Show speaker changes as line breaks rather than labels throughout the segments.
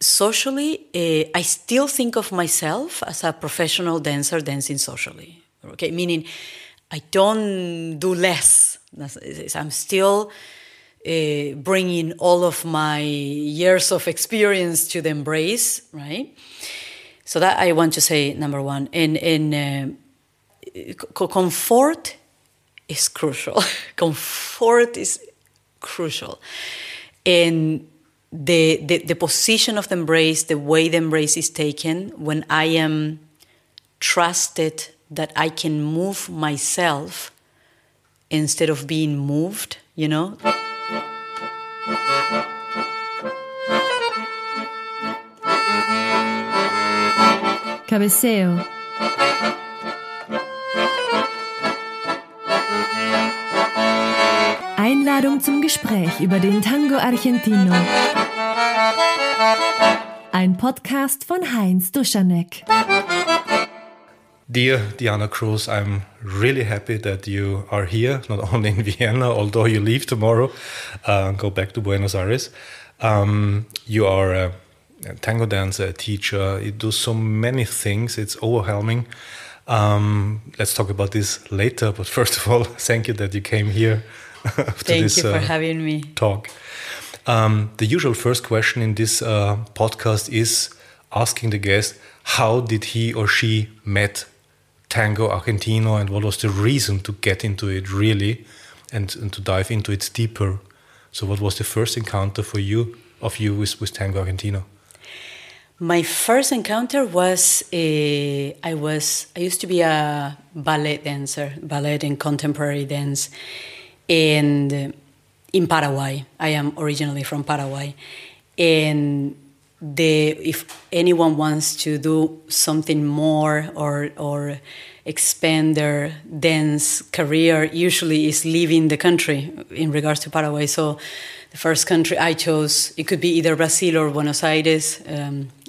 socially, I still think of myself as a professional dancer dancing socially. Okay, meaning I don't do less. I'm still bringing all of my years of experience to the embrace, right? So that I want to say, number one. And comfort is crucial. Comfort is crucial. And the position of the embrace, the way the embrace is taken, when I am trusted that I can move myself instead of being moved, you know?
Cabeceo. Einladung zum Gespräch über den Tango Argentino. Ein Podcast von Heinz Duschanek.
Dear Diana Cruz, I'm really happy that you are here, not only in Vienna, although you leave tomorrow, go back to Buenos Aires. You are a tango dancer, a teacher, you do so many things, it's overwhelming. Let's talk about this later, but first of all, thank you that you came here.
Thank you for having me.
Talk. The usual first question in this podcast is asking the guest, how did he or she met Tango Argentino and what was the reason to get into it really and to dive into it deeper? So what was the first encounter for you with Tango Argentino?
My first encounter was, I used to be a ballet dancer, ballet and contemporary dance. And in Paraguay, I am originally from Paraguay, and if anyone wants to do something more or expand their dance career, usually is leaving the country in regards to Paraguay. So the first country I chose, it could be either Brazil or Buenos Aires,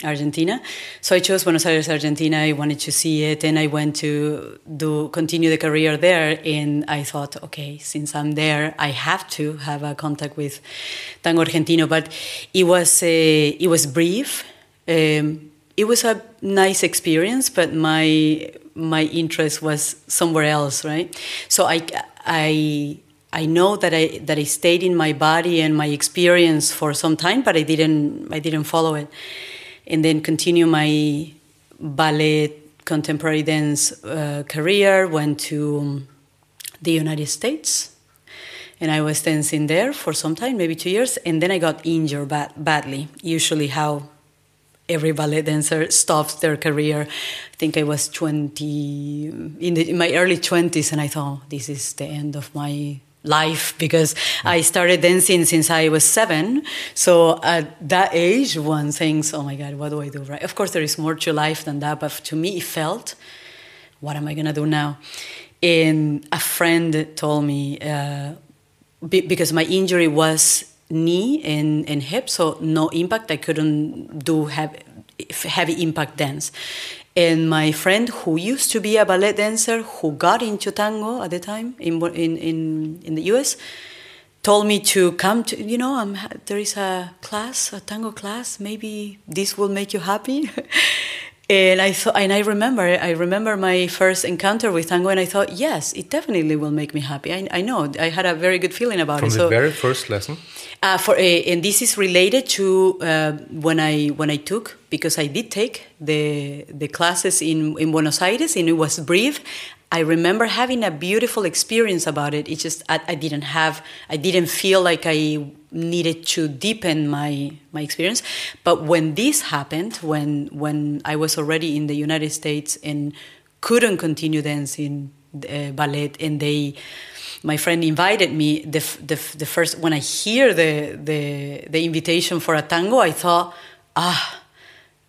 Argentina. So I chose Buenos Aires, Argentina. I wanted to see it, and I went to continue the career there. And I thought, okay, since I'm there, I have to have a contact with Tango Argentino. But it was brief. It was a nice experience, but my interest was somewhere else, right? So I know that I stayed in my body and my experience for some time, but I didn't follow it, and then continue my ballet contemporary dance career. Went to the United States, and I was dancing there for some time, maybe 2 years, and then I got injured badly. Usually, how every ballet dancer stops their career. I think I was 20 in my early 20s, and I thought this is the end of my life, because I started dancing since I was 7. So at that age, one thinks, oh my God, what do I do, right? Of course, there is more to life than that, but to me, it felt, what am I going to do now? And a friend told me, because my injury was knee and hip, so no impact, I couldn't do heavy impact dance. And my friend, who used to be a ballet dancer, who got into tango at the time in the US, told me to come to, there is a class, a tango class. Maybe this will make you happy. And I remember my first encounter with tango, and I thought, yes, it definitely will make me happy. I know, I had a very good feeling about it.
From the very first lesson?
And this is related to when I took, because I did take the classes in Buenos Aires, and it was brief. I remember having a beautiful experience about it. It's just I didn't feel like I needed to deepen my experience. But when this happened, when I was already in the United States and couldn't continue dancing ballet, and my friend invited me, the first, when I hear the invitation for a tango, I thought,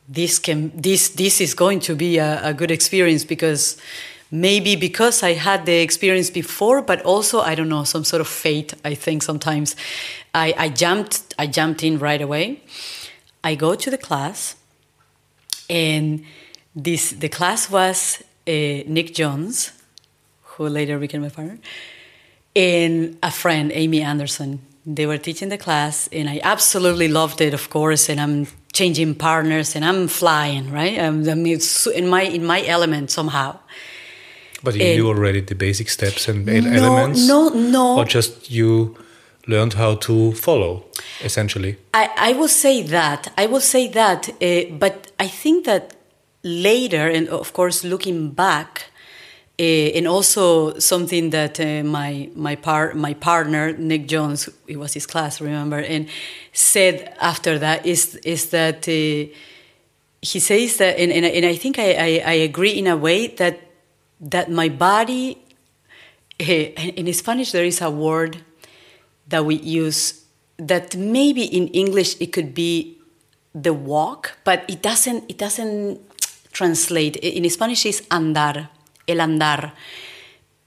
this is going to be a good experience, because I had the experience before, but also, I don't know, some sort of fate, I think sometimes. I jumped in right away. I go to the class, and the class was Nick Jones, who later became my partner, and a friend, Amy Anderson. they were teaching the class, and I absolutely loved it, of course. And I'm changing partners, and I'm flying, right? I mean, it's in my element somehow.
But you knew already the basic steps and elements?
No.
Or just you learned how to follow, essentially?
I will say that. But I think that later, and of course looking back, and also something that my partner, Nick Jones, it was his class, remember, and said after that is that he says that, and I think I agree in a way that my body, in Spanish there is a word that we use that maybe in English it could be the walk, but it doesn't translate. In Spanish it's andar, el andar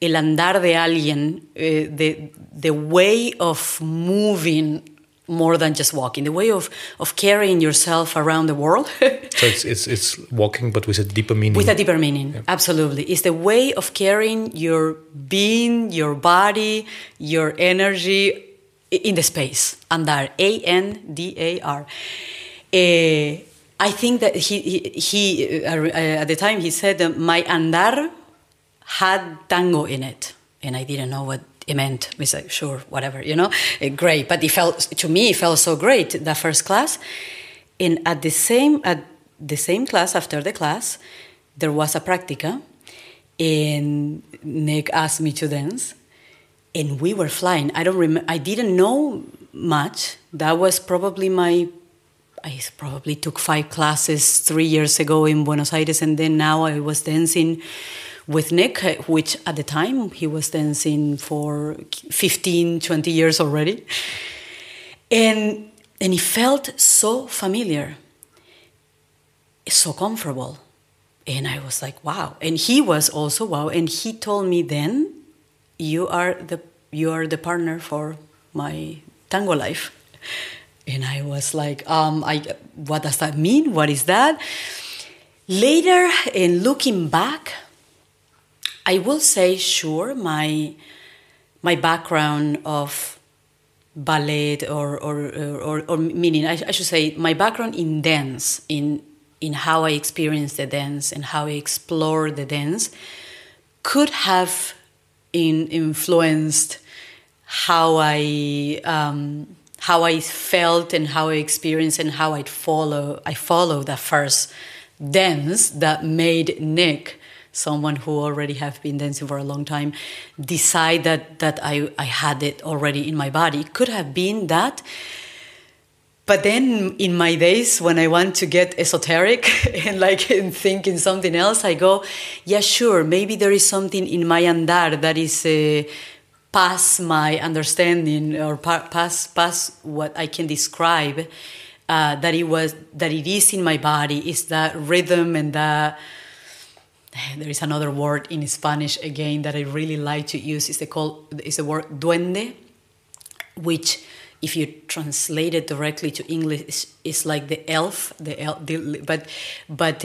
de alguien, the way of moving more than just walking, the way of carrying yourself around the world.
So it's walking, but with a deeper meaning.
With a deeper meaning, yeah. Absolutely. It's the way of carrying your being, your body, your energy in the space. Andar, A-N-D-A-R. I think that he at the time he said my andar had tango in it, and I didn't know what it meant. We said, sure, whatever, great. But it felt so great, the first class. And at the same class, after the class, there was a practica, and Nick asked me to dance, and we were flying. I didn't know much. That was probably I probably took 5 classes 3 years ago in Buenos Aires, and then now I was dancing with Nick, which at the time he was dancing for 15, 20 years already. And it felt so familiar, so comfortable. And I was like, wow. And he was also wow. And he told me then, you are the partner for my tango life. And I was like, what does that mean? What is that? Later, in looking back, I will say, sure, my background of ballet or meaning, I should say, my background in dance, in how I experienced the dance and how I explore the dance, could have influenced how I felt and how I experienced and how I followed the first dance that made Nick, someone who already have been dancing for a long time, decide that I had it already in my body. It could have been that. But then in my days when I want to get esoteric and think in something else, I go, yeah, sure, maybe there is something in my andar that is past my understanding or past what I can describe, that it is in my body, is that rhythm and that. There is another word in Spanish again that I really like to use. It's the word duende, which, if you translate it directly to English, is like the elf. But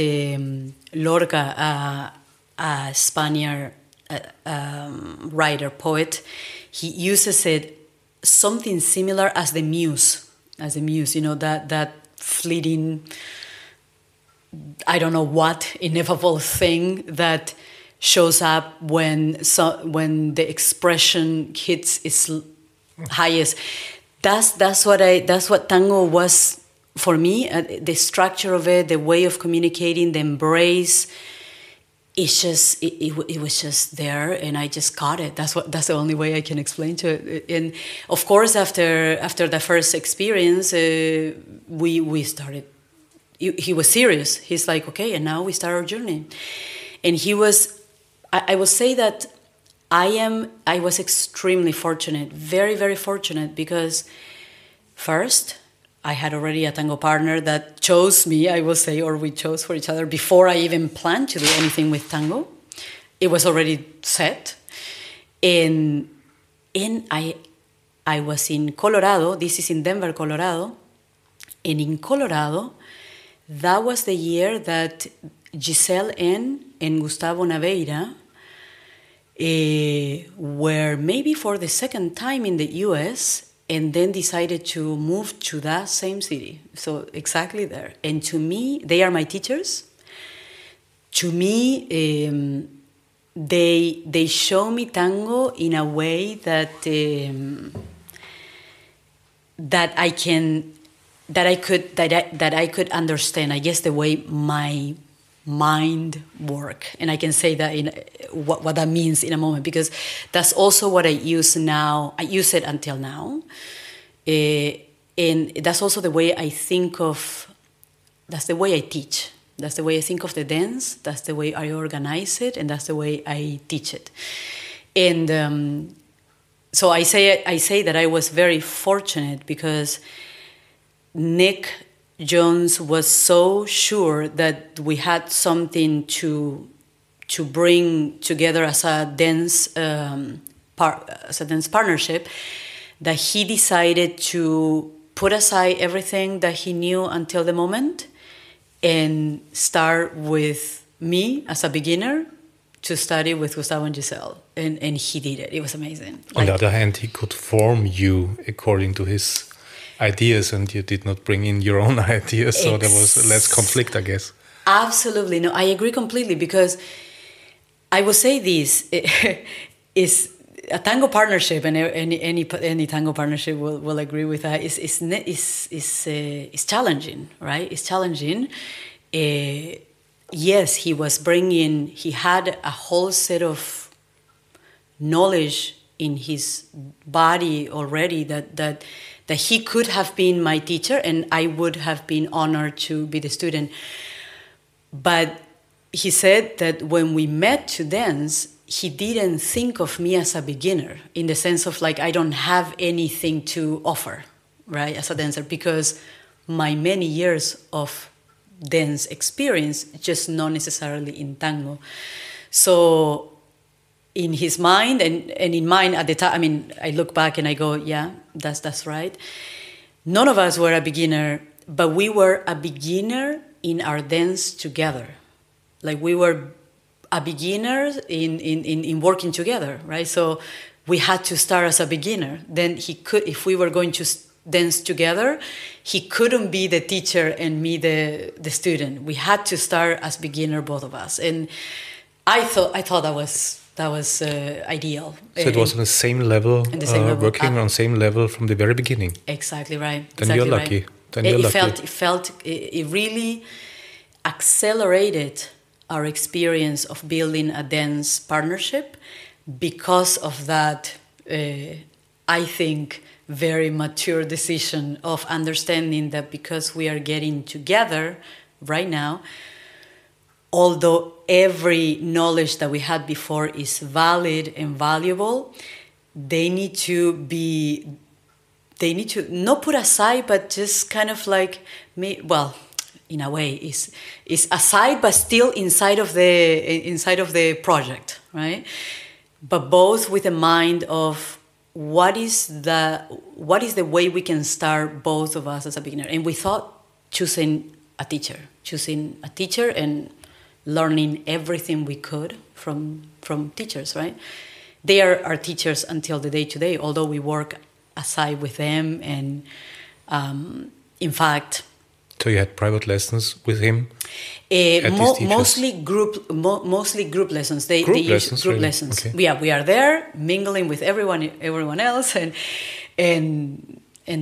Lorca, a Spaniard writer, poet, he uses it something similar as the muse, that fleeting, I don't know what ineffable thing that shows up when the expression hits its highest. That's what tango was for me. The structure of it, the way of communicating, the embrace. It was just there, and I just caught it. That's the only way I can explain to it. And of course, after the first experience, we started. He was serious. He's like, okay, and now we start our journey. And he was, I will say that I was extremely fortunate, very, very fortunate, because first, I had already a tango partner that chose me, I will say, or we chose for each other before I even planned to do anything with tango. It was already set. And I was in Colorado. This is in Denver, Colorado. And in Colorado, that was the year that Giselle N. and Gustavo Naveira were maybe for the second time in the U.S. and then decided to move to that same city. So exactly there. And to me, they are my teachers. To me, they show me tango in a way that I could understand. I guess the way my mind work, and I can say that in what that means in a moment, because that's also what I use now. I use it until now, and that's also the way I think of. That's the way I teach. That's the way I think of the dance. That's the way I organize it, and that's the way I teach it. And so I say that I was very fortunate because Nick Jones was so sure that we had something to bring together as a dance partnership, that he decided to put aside everything that he knew until the moment and start with me as a beginner to study with Gustavo and Giselle. And he did it. It was amazing.
On the other hand, he could form you according to his ideas, and you did not bring in your own ideas, so there was less conflict, I guess.
Absolutely. No, I agree completely, because I will say this is a tango partnership, and any tango partnership will agree with that. Is challenging, right? It's challenging. Yes, he had a whole set of knowledge in his body already that he could have been my teacher, and I would have been honored to be the student. But he said that when we met to dance, he didn't think of me as a beginner, in the sense of like, I don't have anything to offer, right, as a dancer, because my many years of dance experience, just not necessarily in tango. So in his mind and in mine at the time, I mean, I look back and I go, yeah, that's right. None of us were a beginner, but we were a beginner in our dance together. Like, we were a beginner in working together, right? So we had to start as a beginner. Then he could, if we were going to dance together, he couldn't be the teacher and me the student. We had to start as beginner, both of us. And I thought that was ideal.
So it was on the same level, working on the same level from the very beginning.
Exactly right.
Then you're lucky.
It really accelerated our experience of building a dance partnership because of that, I think, very mature decision of understanding that because we are getting together right now, although every knowledge that we had before is valid and valuable, they need to not put aside, but just kind of like, in a way, is aside, but still inside of the project, right? But both with a mind of what is the way we can start, both of us as a beginner. And we thought choosing a teacher and learning everything we could from teachers, right? They are our teachers until the day today, although we work aside with them. And in fact,
so you had private lessons with him?
Mostly group lessons. They use group
really?
lessons.
Okay.
We are there mingling with everyone else and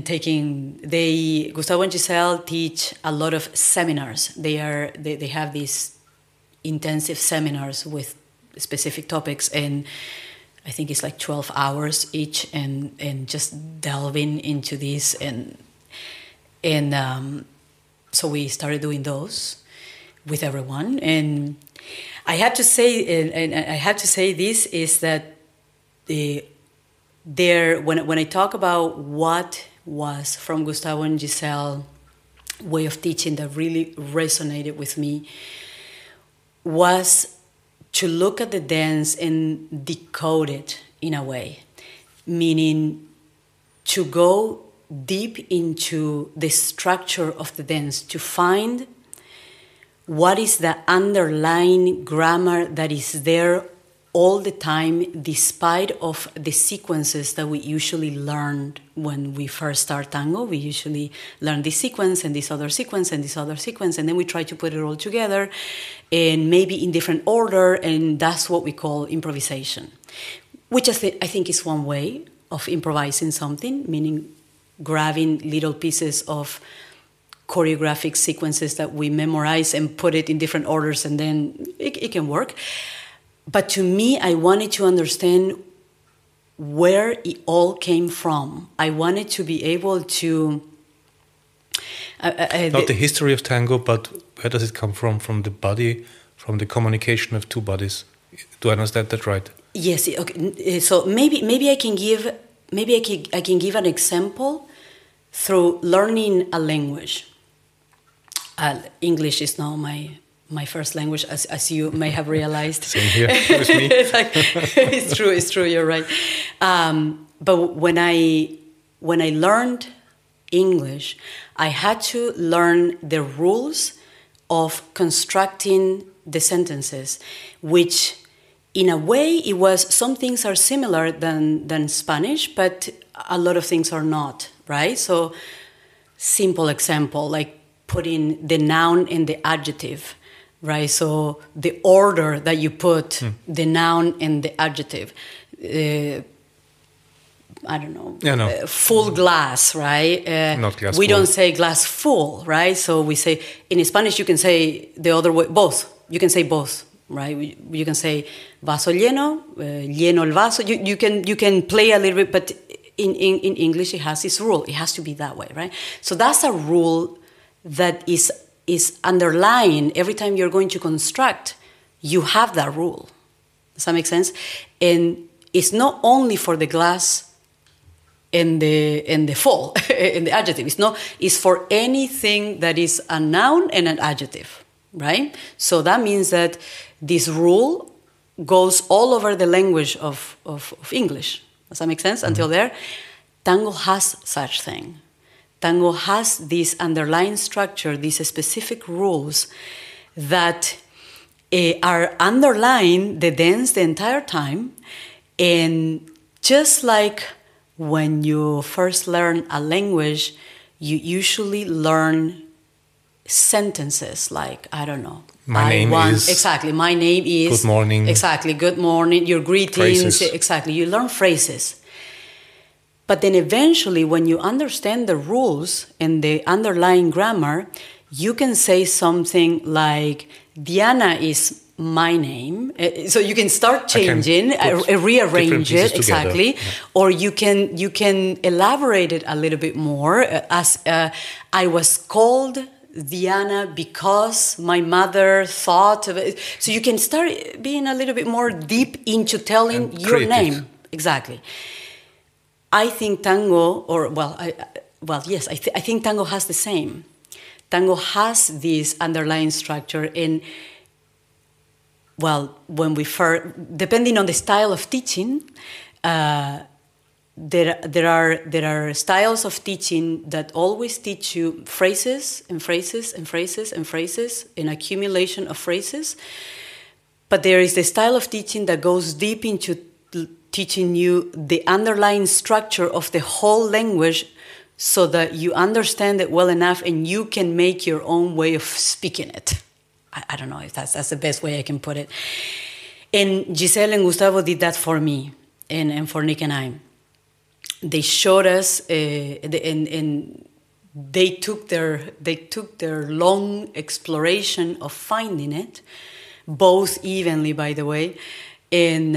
taking. Gustavo and Giselle teach a lot of seminars. They have these intensive seminars with specific topics, and I think it's like 12 hours each, and just delving into this and so we started doing those with everyone. And I have to say, this is that when I talk about what was from Gustavo and Giselle way of teaching that really resonated with me, was to look at the dance and decode it in a way, meaning to go deep into the structure of the dance, to find what is the underlying grammar that is there all the time, despite of the sequences that we usually learned when we first start tango. We usually learn this sequence and this other sequence and this other sequence, and then we try to put it all together, and maybe in different order, and that's what we call improvisation, which I think is one way of improvising something, meaning grabbing little pieces of choreographic sequences that we memorize and put it in different orders, and then it can work. But to me, I wanted to understand where it all came from. I wanted to be able to...
Not the history of tango, but where does it come from? From the body, from the communication of two bodies. Do I understand that right?
Yes. Okay. So maybe I can give an example through learning a language. English is now my first language, as you may have realized.
Same here with me.
It's true. You're right. But when I learned English, I had to learn the rules of constructing the sentences, which, in a way, it was some things are similar than Spanish, but a lot of things are not. Right. So, simple example, like putting the noun and the adjective. Right, so the order that you put the noun and the adjective, I don't know, full glass, right?
Not glass
we
full.
don't say glass full, right? So we say, in Spanish you can say the other way, both. You can say both, right? You can say vaso lleno, lleno el vaso. You can play a little bit, but in English it has this rule. It has to be that way, right? So that's a rule that is underlying every time you're going to construct. You have that rule. Does that make sense? And it's not only for the glass and the full and the adjective. It's for anything that is a noun and an adjective, right? So that means that this rule goes all over the language of English. Does that make sense? Mm-hmm. Until there, tango has such thing. Tango has this underlying structure, these specific rules that are underlying the dance the entire time. And just like when you first learn a language, you usually learn sentences like, I don't know.
My name is...
Exactly, my name is...
Good morning.
Exactly, good morning, your greetings.
Phrases.
Exactly, you learn phrases. But then eventually, when you understand the rules and the underlying grammar, you can say something like, Diana is my name. So you can start changing, rearrange it, exactly. Yeah. Or you can elaborate it a little bit more. As I was called Diana because my mother thought of it. So you can start being a little bit more deep into telling and your name. Exactly. I think tango, I think tango has the same. Tango has this underlying structure, and when we depending on the style of teaching, there are styles of teaching that always teach you phrases and phrases and phrases and phrases, an accumulation of phrases. But there is the style of teaching that goes deep into teaching you the underlying structure of the whole language so that you understand it well enough and you can make your own way of speaking it. I don't know if that's the best way I can put it. And Giselle and Gustavo did that for me and for Nick and I. They showed us and they took their long exploration of finding it, both evenly, by the way, and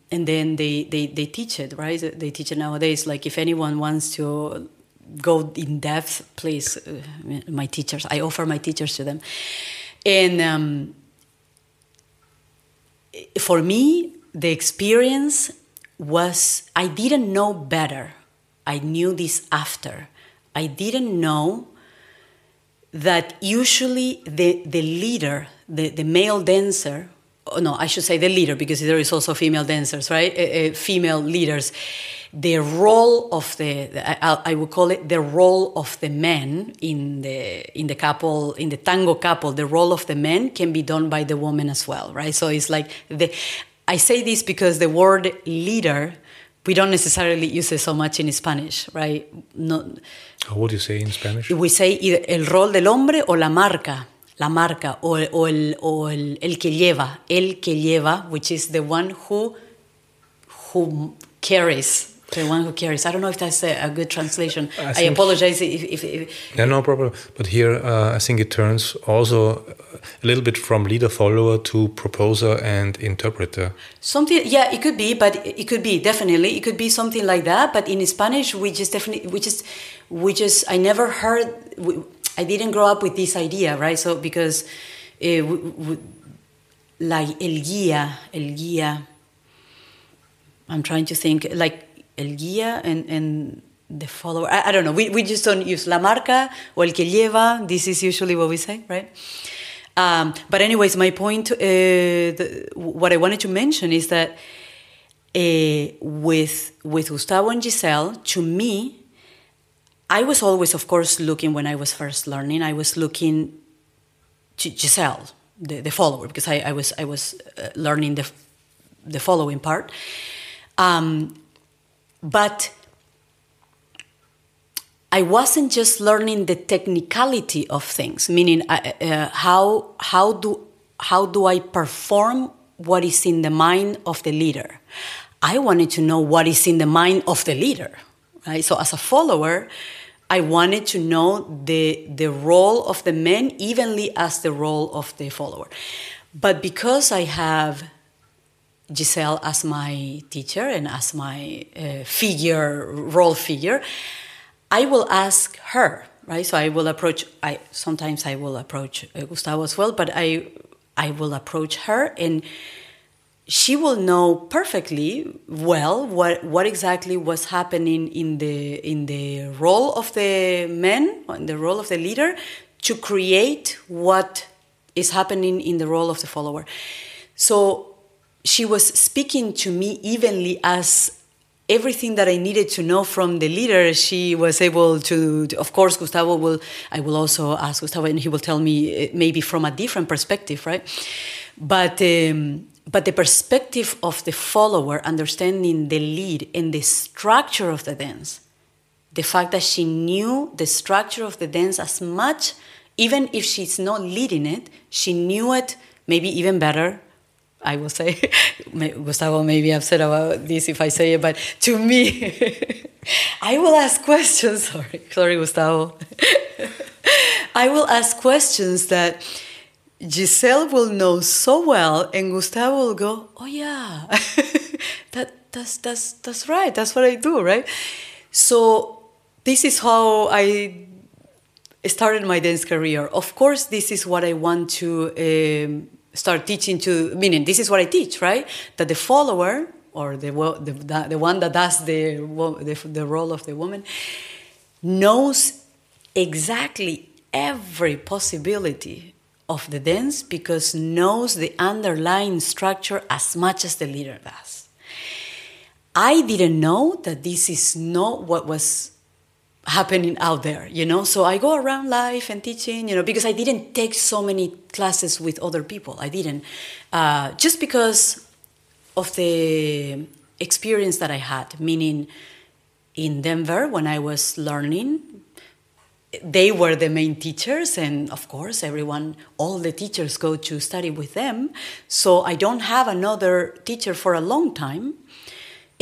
then they teach it, right? They teach it nowadays. Like if anyone wants to go in depth, please, my teachers, I offer my teachers to them. And for me, the experience was, I didn't know better. I knew this after. I didn't know that usually the leader, the male dancer, no, I should say the leader, because there is also female dancers, right? Female leaders. The role of I would call it the role of the men in the couple, in the tango couple. The role of the men can be done by the woman as well, right? So it's like I say this because the word leader, we don't necessarily use it so much in Spanish, right? No,
How would you say in Spanish?
we say either el rol del hombre o la marca, o el que lleva, which is the one who carries. The one who carries. I don't know if that's a good translation. I apologize if
Yeah, no problem. But here, I think it turns also a little bit from leader-follower to proposer and interpreter.
Something, yeah, it could be, but it could be definitely. It could be something like that. But in Spanish, I never heard. I didn't grow up with this idea, right? So because, like el guía. I'm trying to think like. El guía and the follower. I don't know. We just don't use la marca o el que lleva. This is usually what we say, right? But anyways, my point, what I wanted to mention is that with Gustavo and Giselle, to me, I was always, of course, looking when I was first learning. I was looking to Giselle, the follower, because I was learning the following part. But I wasn't just learning the technicality of things, meaning how do I perform what is in the mind of the leader. I wanted to know what is in the mind of the leader, right? So as a follower, I wanted to know the role of the men evenly as the role of the follower. But because I have Giselle as my teacher and as my role figure, I will ask her, right? So I will approach. Sometimes I will approach Gustavo as well, but I will approach her, and she will know perfectly well what exactly was happening in the role of the men, in the role of the leader, to create what is happening in the role of the follower. So she was speaking to me evenly as everything that I needed to know from the leader. She was able to of course, I will also ask Gustavo, and he will tell me maybe from a different perspective, right? But the perspective of the follower, understanding the lead and the structure of the dance, the fact that she knew the structure of the dance as much, even if she's not leading it, she knew it maybe even better. I will say, Gustavo may be upset about this if I say it, but to me, I will ask questions. Sorry, Gustavo. I will ask questions that Giselle will know so well, and Gustavo will go, "Oh yeah, that's right. That's what I do, right?" So this is how I started my dance career. Of course, this is what I want to. Start teaching meaning this is what I teach, right? That the follower or the one that does the role of the woman knows exactly every possibility of the dance because knows the underlying structure as much as the leader does. I didn't know that this is not what was happening out there, so I go around life and teaching, because I didn't take so many classes with other people. I didn't, just because of the experience that I had, meaning in Denver when I was learning, they were the main teachers, and of course all the teachers go to study with them, so I don't have another teacher for a long time.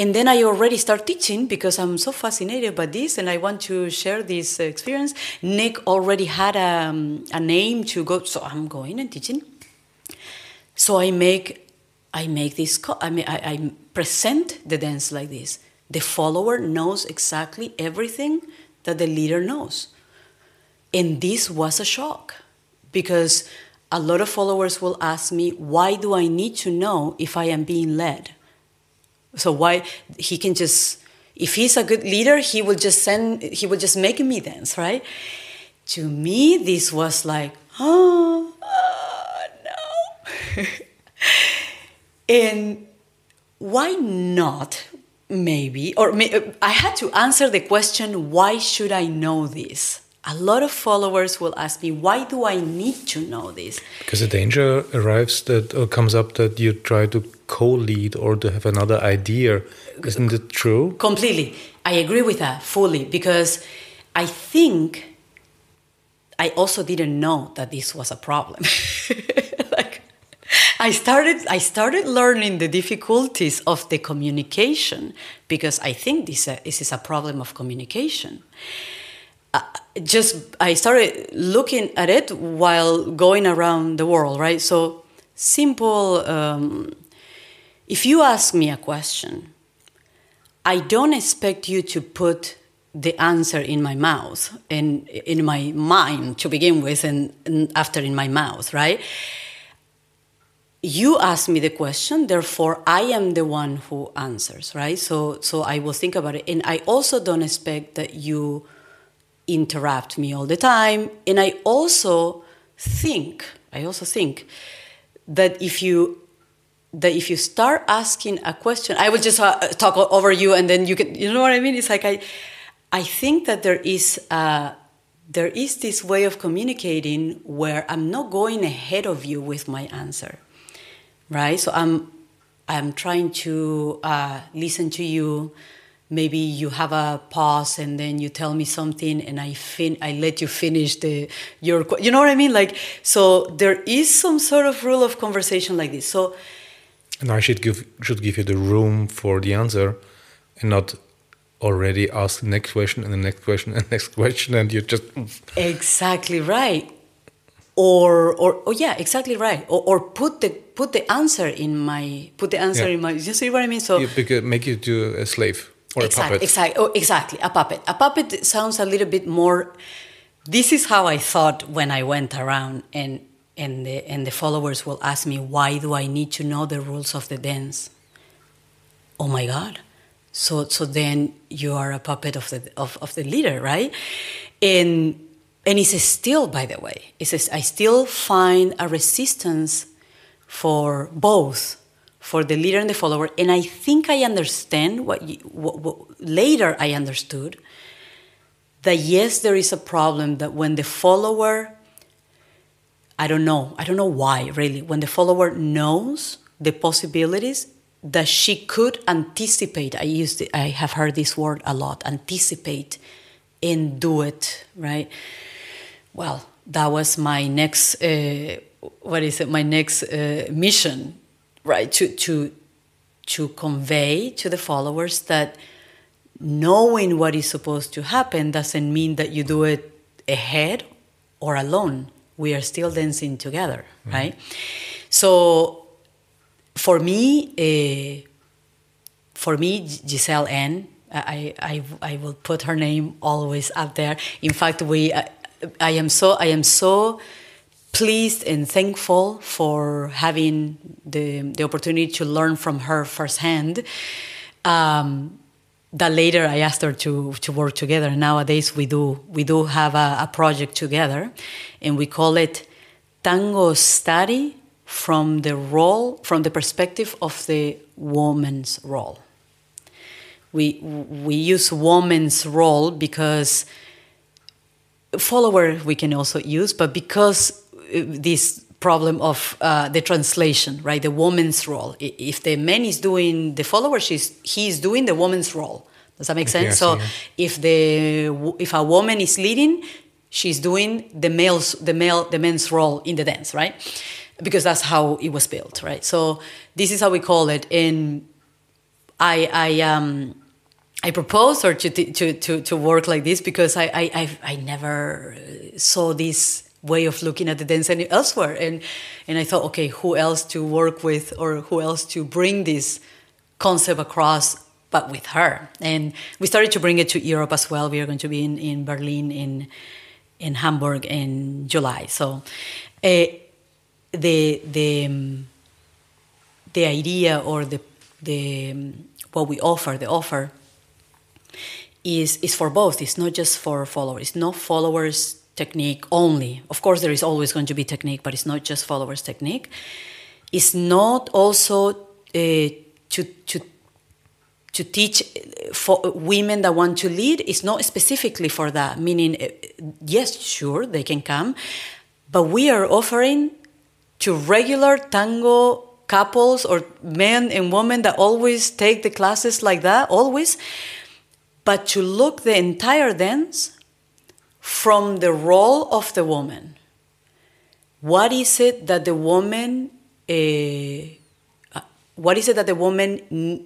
And then I already start teaching because I'm so fascinated by this and I want to share this experience. Nick already had a name to go, so I'm going and teaching. So I present the dance like this. The follower knows exactly everything that the leader knows. And this was a shock because a lot of followers will ask me, why do I need to know if I am being led? So why he can just, if he's a good leader, he will just make me dance, right? To me, this was like, no. And why not? Maybe, I had to answer the question, why should I know this? a lot of followers will ask me, why do I need to know this?
Because the danger arrives that or comes up that you try to co-lead or to have another idea. Isn't it true?
Completely. I agree with that fully, because I think I also didn't know that this was a problem. Like, I started learning the difficulties of the communication, because I think this is a problem of communication. I started looking at it while going around the world, right? So simple, if you ask me a question, I don't expect you to put the answer in my mouth and in my mind to begin with, and after in my mouth, right? You ask me the question, therefore I am the one who answers, right? So I will think about it. And I also don't expect that you interrupt me all the time. And I also think that if you start asking a question, I will just talk over you, and then you can, you know what I mean? It's like I think that there is this way of communicating where I'm not going ahead of you with my answer, right? So I'm trying to listen to you. Maybe you have a pause, and then you tell me something, and I let you finish your. You know what I mean? Like, so there is some sort of rule of conversation like this. So,
and I should give you the room for the answer, and not already ask the next question and the next question and the next question, and you just
exactly right. Or yeah, exactly right. Or put the answer in my in my. You see what I mean? So
make you to a slave. Or a puppet.
Exactly, a puppet. A puppet sounds a little bit more. This is how I thought when I went around, and the followers will ask me, why do I need to know the rules of the dance? Oh my God! So then you are a puppet of the leader, right? And it's still, by the way, I still find a resistance for both. For the leader and the follower, and I think I understand what later I understood, that yes, there is a problem that when the follower, I don't know why really, when the follower knows the possibilities, that she could anticipate. I have heard this word a lot, anticipate, and do it, right? Well, that was my next, my next mission. Right, to convey to the followers that knowing what is supposed to happen doesn't mean that you do it ahead or alone. We are still dancing together, right? So for me, Giselle N, I will put her name always up there. In fact, I am so pleased and thankful for having the opportunity to learn from her firsthand. That later I asked her to work together. Nowadays we do have a project together, and we call it Tango Study from the perspective of the woman's role. We use woman's role because follower we can also use, but because this problem of the translation, right? The woman's role. If the man is doing the follower, he is doing the woman's role. Does that make sense? So if a woman is leading, she's doing the man's role in the dance, right? Because that's how it was built, right? So this is how we call it. And I proposed her to work like this because I never saw this way of looking at the dance elsewhere, and I thought, okay, who else to work with, or who else to bring this concept across but with her? And we started to bring it to Europe as well. We are going to be in Berlin, in Hamburg in July. So the idea, or the what we offer, the offer is for both. It's not just for followers. It's not followers technique only. Of course, there is always going to be technique, but it's not just followers technique. It's not also to teach for women that want to lead. It's not specifically for that, meaning, yes, sure, they can come, but we are offering to regular tango couples or men and women that always take the classes like that, always, but to look the entire dance from the role of the woman. What is it that the woman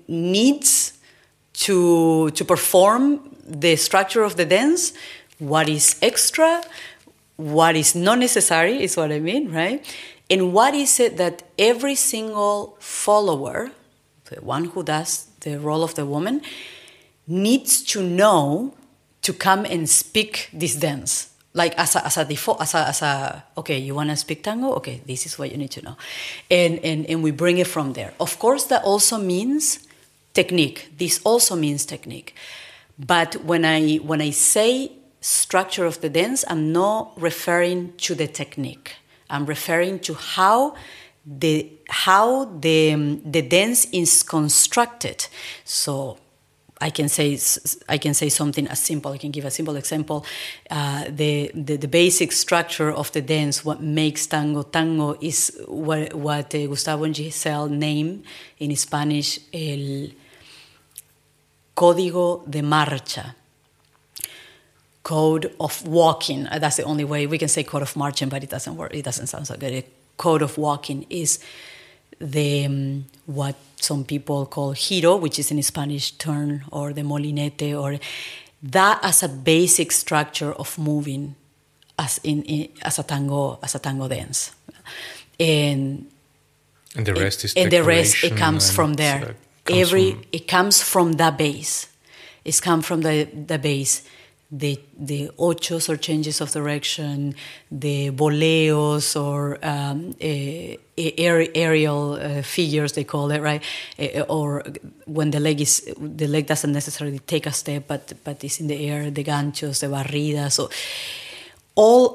needs to perform the structure of the dance? What is extra? What is not necessary is what I mean, right? And what is it that every single follower, the one who does the role of the woman, needs to know to come and speak this dance? Like as a default, okay, you want to speak tango? Okay, this is what you need to know. And we bring it from there. Of course, that also means technique. This also means technique. But when I say structure of the dance, I'm not referring to the technique. I'm referring to how the dance is constructed. So I can say something as simple. I can give a simple example. The basic structure of the dance, what makes tango is what Gustavo and Giselle name in Spanish el código de marcha. Code of walking. That's the only way we can say code of marching, but it doesn't work. It doesn't sound so good. A code of walking is the what some people call giro, which is in Spanish turn, or the molinete, or that as a basic structure of moving as a tango dance, and
the rest is
and the rest it comes from there. It comes from the base. It's come from the base. The ochos or changes of direction, the boleos or aerial figures they call it, right? Or when the leg doesn't necessarily take a step, but it's in the air, the ganchos, the barridas. So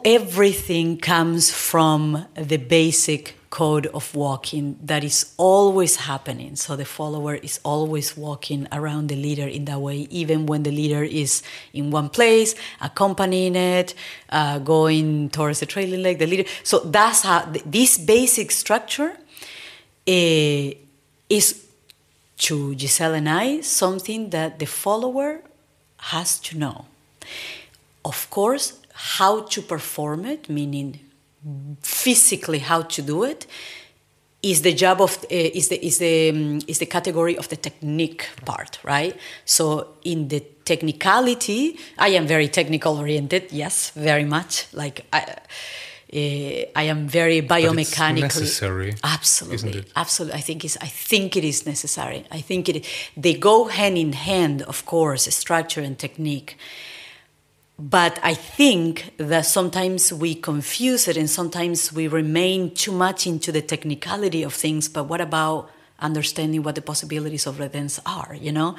everything comes from the basic code of walking that is always happening. So the follower is always walking around the leader in that way, even when the leader is in one place, accompanying it, going towards the trailing leg, the leader. So that's how this basic structure is, to Giselle and I, something that the follower has to know. Of course, how to perform it, meaning physically how to do it, is the job of is the category of the technique part, right? So in the technicality, I am very technical oriented, yes, very much. Like I am very biomechanically.
But it's necessary,
absolutely,
isn't it?
Absolutely. I think it is necessary. I think they go hand in hand, of course, structure and technique. But I think that sometimes we confuse it and sometimes we remain too much into the technicality of things. But what about understanding what the possibilities of the dance are, you know?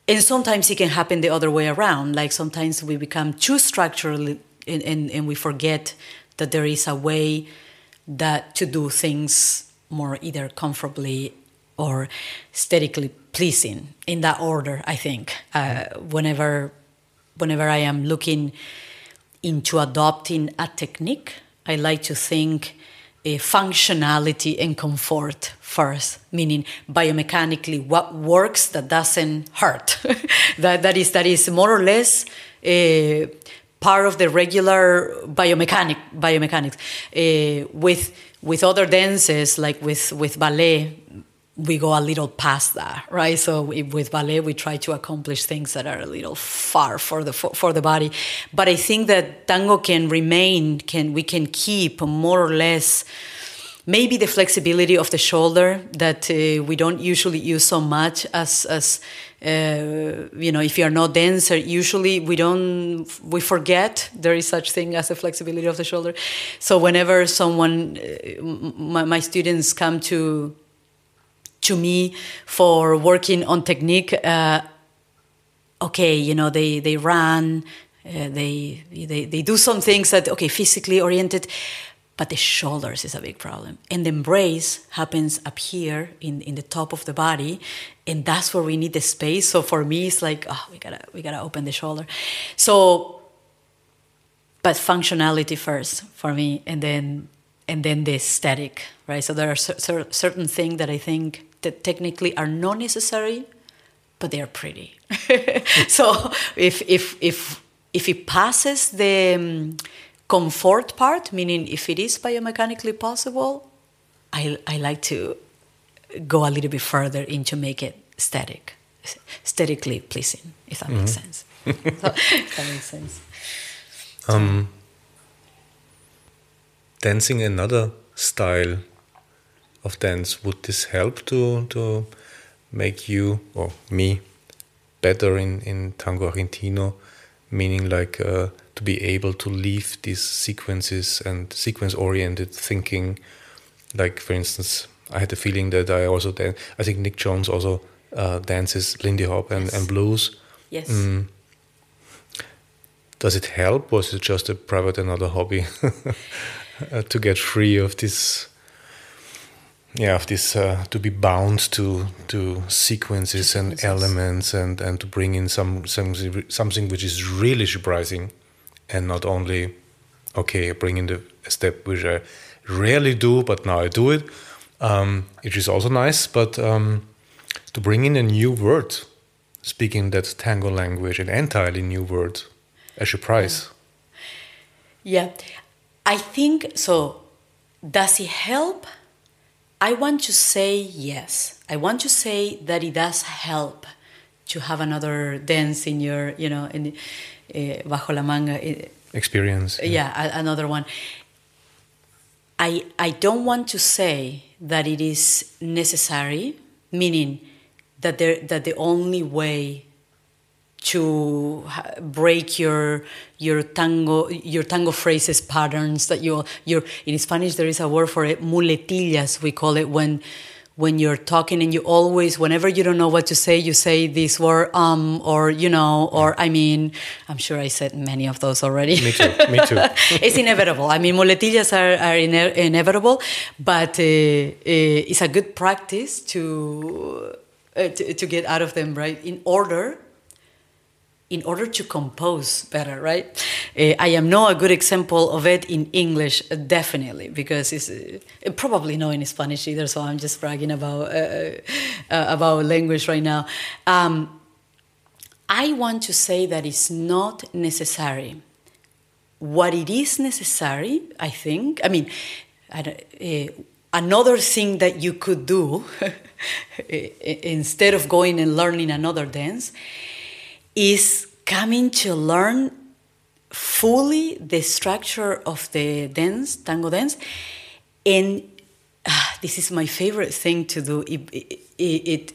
And sometimes it can happen the other way around. Like sometimes we become too structural and we forget that there is a way that to do things more either comfortably or aesthetically pleasing in that order, I think. Whenever I am looking into adopting a technique, I like to think functionality and comfort first, meaning biomechanically what works that doesn't hurt. that is more or less part of the regular biomechanics. With other dances, like with ballet, we go a little past that, right? So with ballet, we try to accomplish things that are a little far for the body. But I think that tango can remain, we can keep more or less maybe the flexibility of the shoulder that we don't usually use so much as if you're not dancer, usually we forget there is such thing as a flexibility of the shoulder. So whenever my students come to me for working on technique, they run, they do some things that, physically oriented, but the shoulders is a big problem. And the embrace happens up here in the top of the body, and that's where we need the space. So for me, it's like, oh, we gotta open the shoulder. So, but functionality first for me, and then the aesthetic, right? So there are certain things that I think that technically are not necessary, but they are pretty. So if it passes the comfort part, meaning if it is biomechanically possible, I like to go a little bit further into make it aesthetically pleasing, if that makes sense. So, if that makes sense.
Dancing another style of dance, would this help to make you or me better in Tango Argentino? Meaning like to be able to leave these sequences and sequence-oriented thinking. Like, for instance, I had the feeling that I also dance. I think Nick Jones also dances Lindy Hop and blues.
Yes.
Does it help, or is it just a private another hobby to get free of this? Yeah, of this to be bound to sequences and elements, and to bring in something which is really surprising, and not only bring in a step which I rarely do, but now I do it. It is also nice, but to bring in a new word, speaking that tango language, an entirely new word, a surprise.
Yeah, I think so. Does it help? I want to say yes. I want to say that it does help to have another dance in your, in bajo la manga
experience.
Yeah, another one. I don't want to say that it is necessary, meaning that the only way to break your tango phrases patterns that you're in Spanish there is a word for it, muletillas we call it, when you're talking and you always, whenever you don't know what to say, you say this word or or I mean, I'm sure I said many of those already.
Me too.
It's inevitable. I mean, muletillas are inevitable, but it's a good practice to get out of them, right? In order to compose better, right? I am not a good example of it in English, definitely, because it's probably not in Spanish either, so I'm just bragging about language right now. I want to say that it's not necessary. What it is necessary, I think, another thing that you could do instead of going and learning another dance is coming to learn fully the structure of the dance, tango dance. And this is my favorite thing to do. It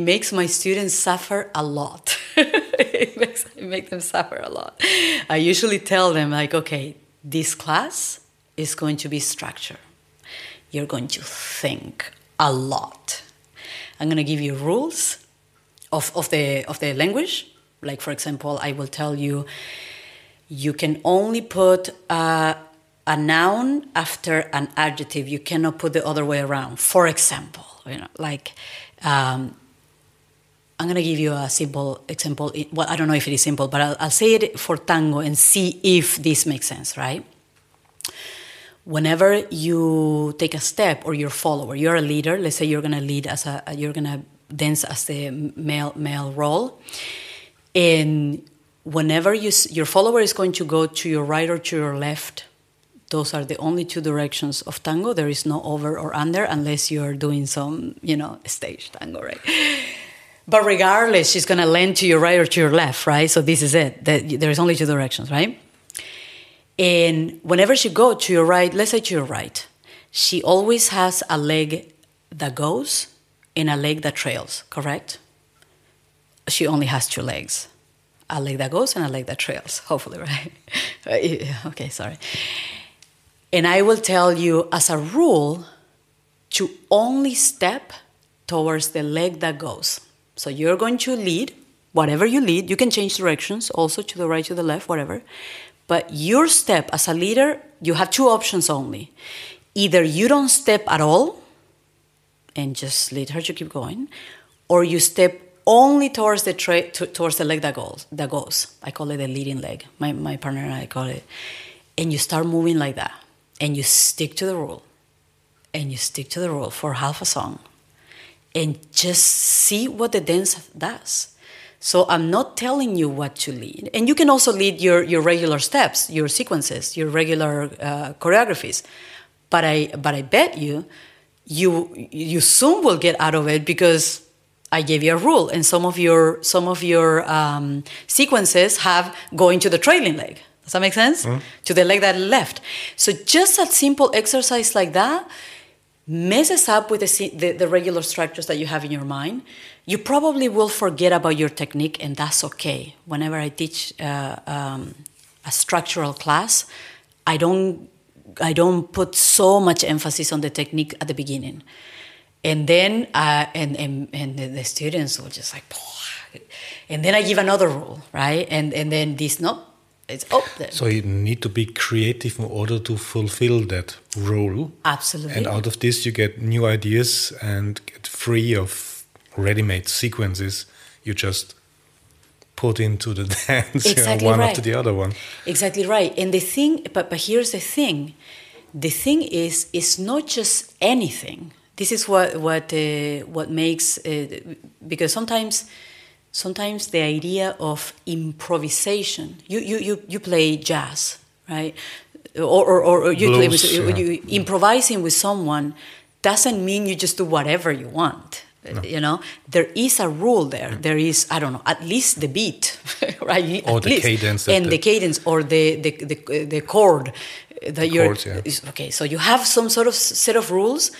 makes my students suffer a lot. it makes them suffer a lot. I usually tell them, like, okay, this class is going to be structure. You're going to think a lot. I'm going to give you rules of the language. Like, for example, I will tell you, you can only put a noun after an adjective. You cannot put the other way around. For example, I'm going to give you a simple example. Well, I don't know if it is simple, but I'll say it for tango and see if this makes sense, right? Whenever you take a step, or you're a follower, you're a leader. Let's say you're going to lead you're going to dance as the male role, and whenever your follower is going to go to your right or to your left, those are the only two directions of tango. There is no over or under unless you're doing some, stage tango, right? But regardless, she's going to land to your right or to your left, right? So this is it. There's only two directions, right? And whenever she goes to your right, let's say to your right, she always has a leg that goes and a leg that trails, correct? She only has two legs. A leg that goes and a leg that trails, hopefully, right? Okay, sorry. And I will tell you, as a rule, to only step towards the leg that goes. So you're going to lead, whatever you lead. You can change directions, also to the right, to the left, whatever. But your step as a leader, you have two options only. Either you don't step at all and just lead her to keep going, or you step only towards the leg that goes. I call it the leading leg. My partner and I call it. And you start moving like that. And you stick to the rule. And you stick to the rule for half a song. And just see what the dance does. So I'm not telling you what to lead. And you can also lead your regular steps, your sequences, your regular choreographies. But I bet you soon will get out of it because I gave you a rule, and some of your sequences have going to the trailing leg. Does that make sense? Mm. To the leg that left. So just a simple exercise like that messes up with the regular structures that you have in your mind. You probably will forget about your technique, and that's okay. Whenever I teach a structural class, I don't put so much emphasis on the technique at the beginning. And then the students will just like, and then I give another rule, right? And then this, no, it's there.
So you need to be creative in order to fulfill that rule.
Absolutely.
And out of this, you get new ideas and get free of ready-made sequences. You just put into the dance,
exactly
one
right.
after the other one.
Exactly right. And the thing, but here's the thing. The thing is, it's not just anything. This is what makes because sometimes the idea of improvisation. You play jazz, right? Or you
Blues,
play with, you improvising with someone doesn't mean you just do whatever you want. No. You know, there is a rule there. Mm. There is, I don't know, at least the beat, right?
Or
at
the
least.
cadence.
And the cadence or the chord that you're.
Chords, yeah.
Okay, so you have some sort of set of rules,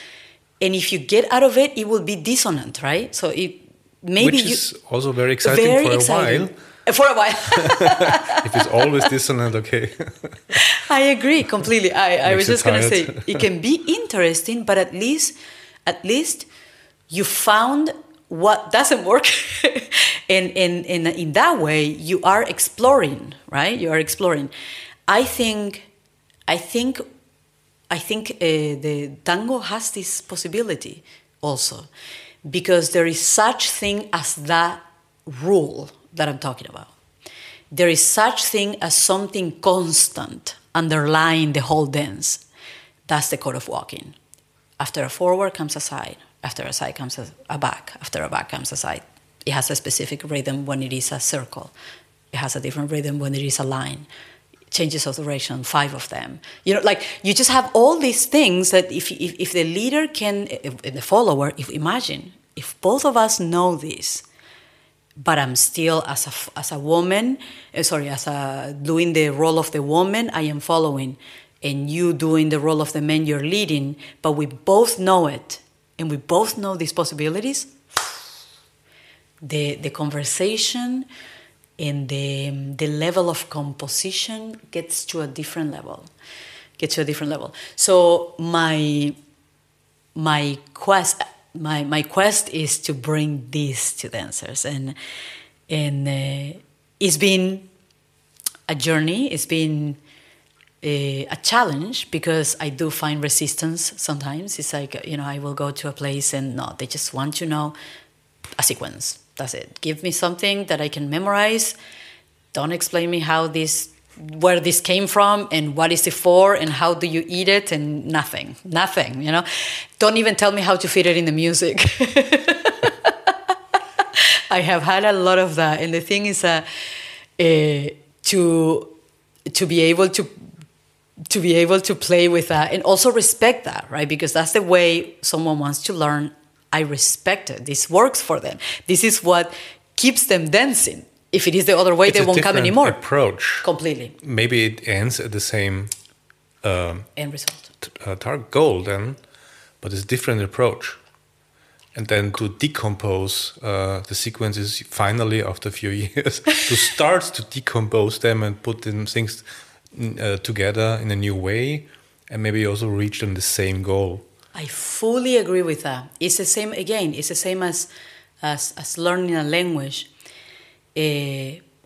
and if you get out of it, it will be dissonant, right? So it maybe
which is also very exciting for a while.
For a while.
If it's always dissonant, okay.
I agree completely. I was just going to say it can be interesting, but at least you found what doesn't work, and in that way you are exploring, right? You are exploring. I think the tango has this possibility also, because there is such thing as that rule that I'm talking about. There is such thing as something constant underlying the whole dance. That's the code of walking. After a forward comes a side. After a side comes a back. After a back comes a side. It has a specific rhythm when it is a circle. It has a different rhythm when it is a line. Changes of direction, 5 of them. You know, like you just have all these things that if the leader can, if the follower, imagine if both of us know this, but I'm still as a woman, doing the role of the woman, I am following, and you doing the role of the man, you're leading, but we both know it, and we both know these possibilities. The conversation and the level of composition gets to a different level. So my quest is to bring this to dancers, and it's been a journey. It's been a challenge because I do find resistance sometimes. It's like, I will go to a place and no, they just want to know a sequence. That's it. Give me something that I can memorize. Don't explain me where this came from and what is it for and how do you eat it and nothing. Don't even tell me how to fit it in the music. I have had a lot of that, and the thing is to be able to play with that and also respect that, right? Because that's the way someone wants to learn. I respect it. This works for them. This is what keeps them dancing. If it is the other way, they won't come anymore.
Approach.
Completely.
Maybe it ends at the same
end result.
Target goal then, but it's a different approach. And then to decompose the sequences finally after a few years, to start to decompose them and put them things together in a new way, and maybe also reach them the same goal.
I fully agree with that. It's the same again. It's the same as learning a language.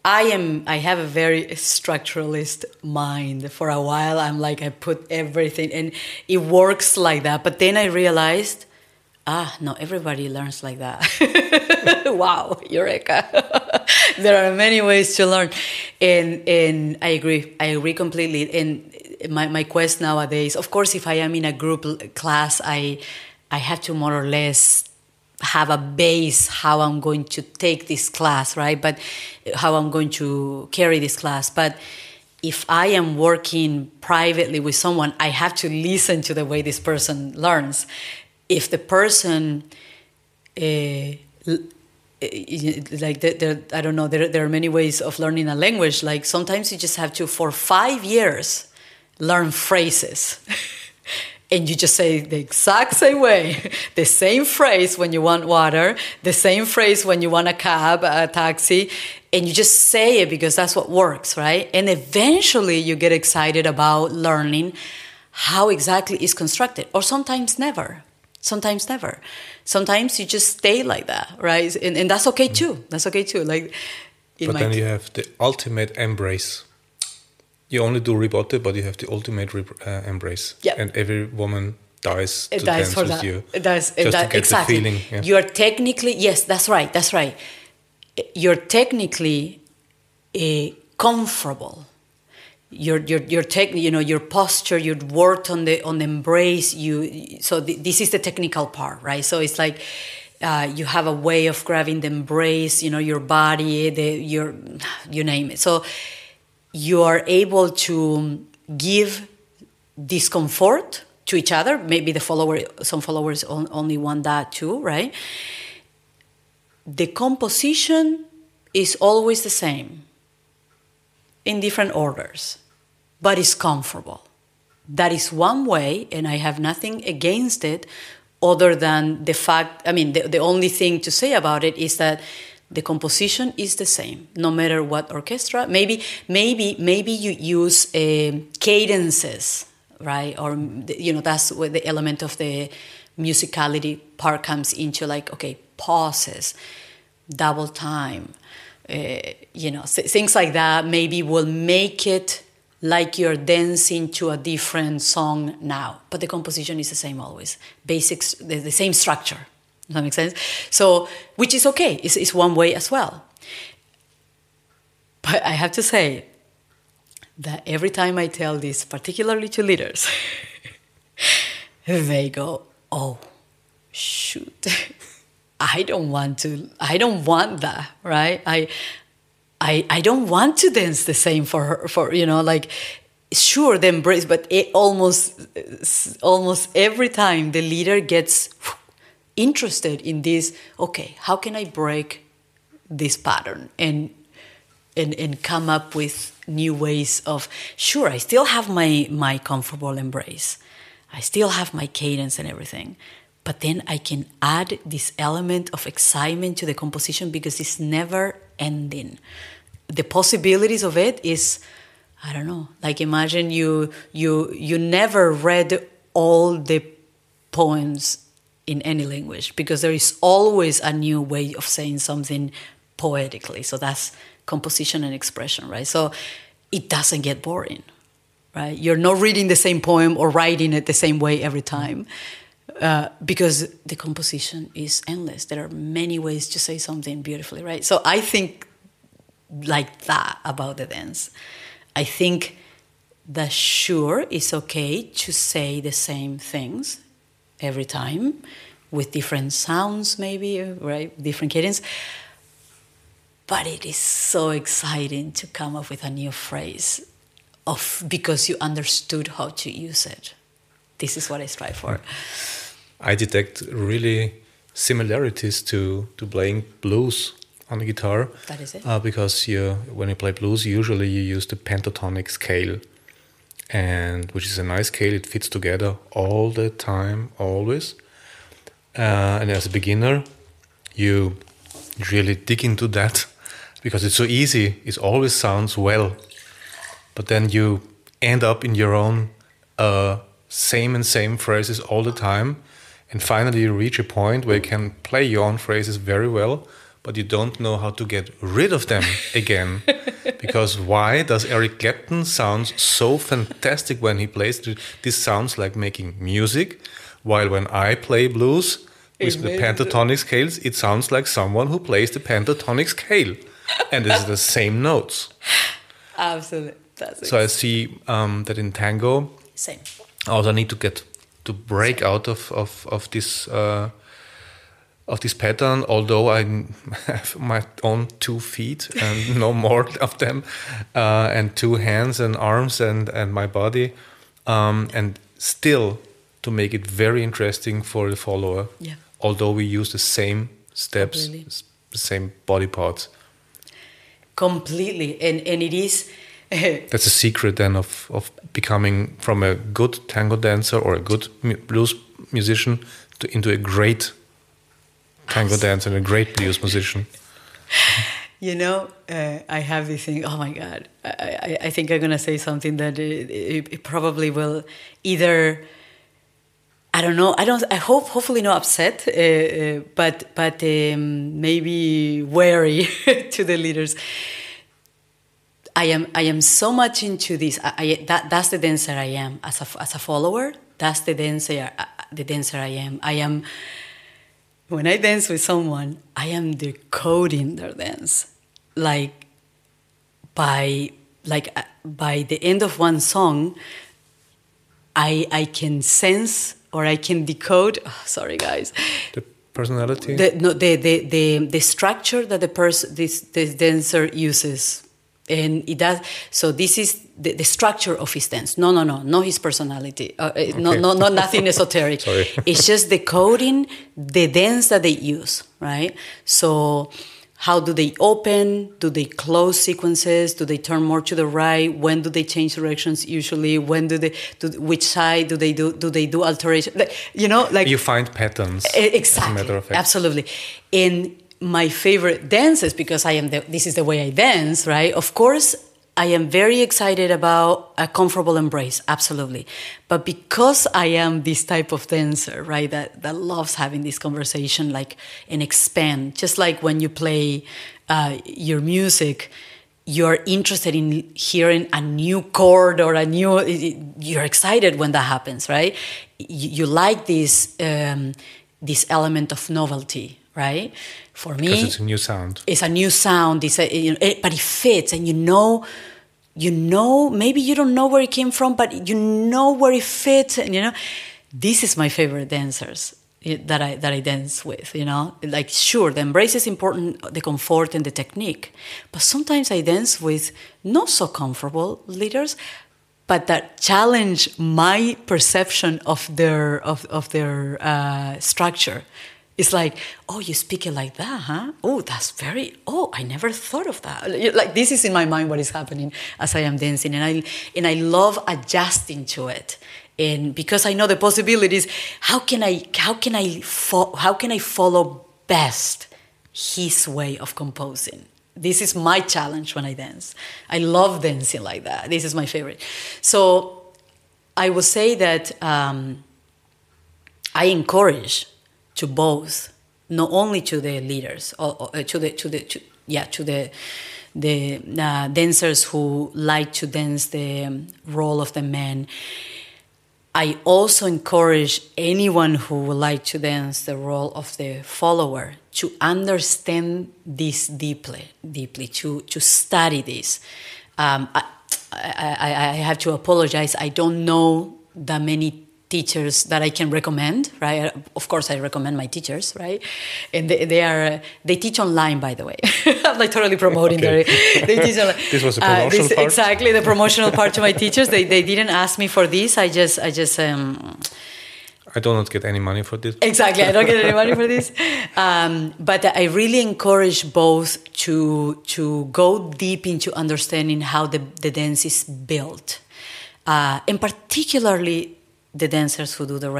I have a very structuralist mind. For a while, I'm like, I put everything, and it works like that. But then I realized, no, everybody learns like that. Wow, Eureka. There are many ways to learn. And I agree completely. And my quest nowadays, of course, if I am in a group class, I have to more or less have a base how I'm going to take this class, right? But how I'm going to carry this class. But if I am working privately with someone, I have to listen to the way this person learns. If the person, I don't know, there are many ways of learning a language. Like sometimes you just have to, for 5 years, learn phrases. And you just say the exact same way, the same phrase when you want water, the same phrase when you want a cab, a taxi, and you just say it because that's what works, right? And eventually you get excited about learning how exactly it's constructed, or sometimes never. Sometimes never. Sometimes you just stay like that, right? And that's okay too. That's okay too. Like,
but then you have the ultimate embrace. You only do ribotte, but you have the ultimate embrace.
Yeah.
And every woman dies to dance
for
with
that.
you.
It does.
Just to get
exactly.
the feeling. Yeah.
You're technically, yes, that's right. You're technically comfortable. Your your posture, you worked on the embrace. This is the technical part, right? So it's like you have a way of grabbing the embrace. Your body, you name it. So you are able to give discomfort to each other. Maybe some followers only want that too, right? The composition is always the same in different orders, but it's comfortable. That is one way, and I have nothing against it other than the fact, the only thing to say about it is that the composition is the same, no matter what orchestra. Maybe you use cadences, right? Or that's where the element of the musicality part comes into. Like, okay, pauses, double time, things like that. Maybe will make it like you're dancing to a different song now, but the composition is the same always. Basics, the same structure. Does that make sense? So, which is okay. It's one way as well. But I have to say that every time I tell this, particularly to leaders, they go, "Oh, shoot, I don't want that, right? I don't want to dance the same for her, like." Sure, the embrace, but almost every time the leader gets interested in this, okay, how can I break this pattern and come up with new ways of, sure, I still have my comfortable embrace, I still have my cadence and everything, but then I can add this element of excitement to the composition because it's never ending. The possibilities of it is, I don't know, like imagine you never read all the poems in any language, because there is always a new way of saying something poetically. So that's composition and expression, right? So it doesn't get boring, right? You're not reading the same poem or writing it the same way every time, because the composition is endless. There are many ways to say something beautifully, right? So I think like that about the dance. I think that sure, it's okay to say the same things every time with different sounds, maybe, right? Different cadence. But it is so exciting to come up with a new phrase because you understood how to use it. This is what I strive for.
I detect really similarities to playing blues on the guitar.
That is it.
Because when you play blues, usually you use the pentatonic scale, which is a nice scale. It fits together all the time, always. And as a beginner, you really dig into that because it's so easy. It always sounds well. But then you end up in your own same phrases all the time. And finally you reach a point where you can play your own phrases very well, but you don't know how to get rid of them again. Because why does Eric Clapton sound so fantastic when he plays? This sounds like making music, while when I play blues with the pentatonic scales, it sounds like someone who plays the pentatonic scale. And it's the same notes.
Absolutely.
So I see that in tango,
same.
I also need to break out of this pattern. Although I have my own 2 feet and no more of them, and 2 hands and arms and my body, and still to make it very interesting for the follower.
Yeah.
Although we use the same steps, the same body parts.
Completely, and it is.
That's a secret then of becoming from a good tango dancer or a good blues musician into a great tango dancer and a great blues musician.
You know, I have this thing. Oh my God, I think I'm gonna say something that it probably will either. I don't know. I hopefully not upset, but maybe wary to the leaders. I am so much into this. That's the dancer I am as a follower. That's the dancer I am. I am. When I dance with someone, I am decoding their dance, like by the end of one song, I can sense or I can decode. Oh, sorry, guys.
The personality.
The structure that this dancer uses. And it does. So this is the structure of his dance. No, his personality. Okay. No, nothing esoteric.
Sorry.
It's just decoding the dance that they use, right? So how do they open? Do they close sequences? Do they turn more to the right? When do they change directions? Usually, which side do they do? Do they do alteration? You know, like
you find patterns.
Exactly.
As a matter of fact.
Absolutely. In my favorite dances, because this is the way I dance, right? Of course, I am very excited about a comfortable embrace, absolutely. But because I am this type of dancer, right, that loves having this conversation, like, and expand, just like when you play your music, you're interested in hearing a new chord or you're excited when that happens, right? You like this element of novelty, right? For me,
because it's a new sound.
It's a new sound. But it fits, and you know, maybe you don't know where it came from, but you know where it fits, and this is my favorite dancers that I dance with. Like, sure, the embrace is important, the comfort and the technique, but sometimes I dance with not so comfortable leaders, but that challenge my perception of their structure. It's like, oh, you speak it like that, huh? Oh, I never thought of that. Like, this is in my mind what is happening as I am dancing, and I love adjusting to it. And because I know the possibilities, how can I follow best his way of composing? This is my challenge when I dance. I love dancing like that. This is my favorite. So I would say that I encourage to both, not only to the leaders, to the dancers who like to dance the role of the man. I also encourage anyone who would like to dance the role of the follower to understand this deeply, to study this. I have to apologize. I don't know that many teachers that I can recommend, right? Of course, I recommend my teachers, right? And they teach online, by the way. I'm like totally promoting
okay.
They teach online.
This was a promotional part?
Exactly, the promotional part to my teachers. They didn't ask me for this. I do
not get any money for this.
Exactly, I don't get any money for this. But I really encourage both to go deep into understanding how the dance is built. And particularly the dancers who do the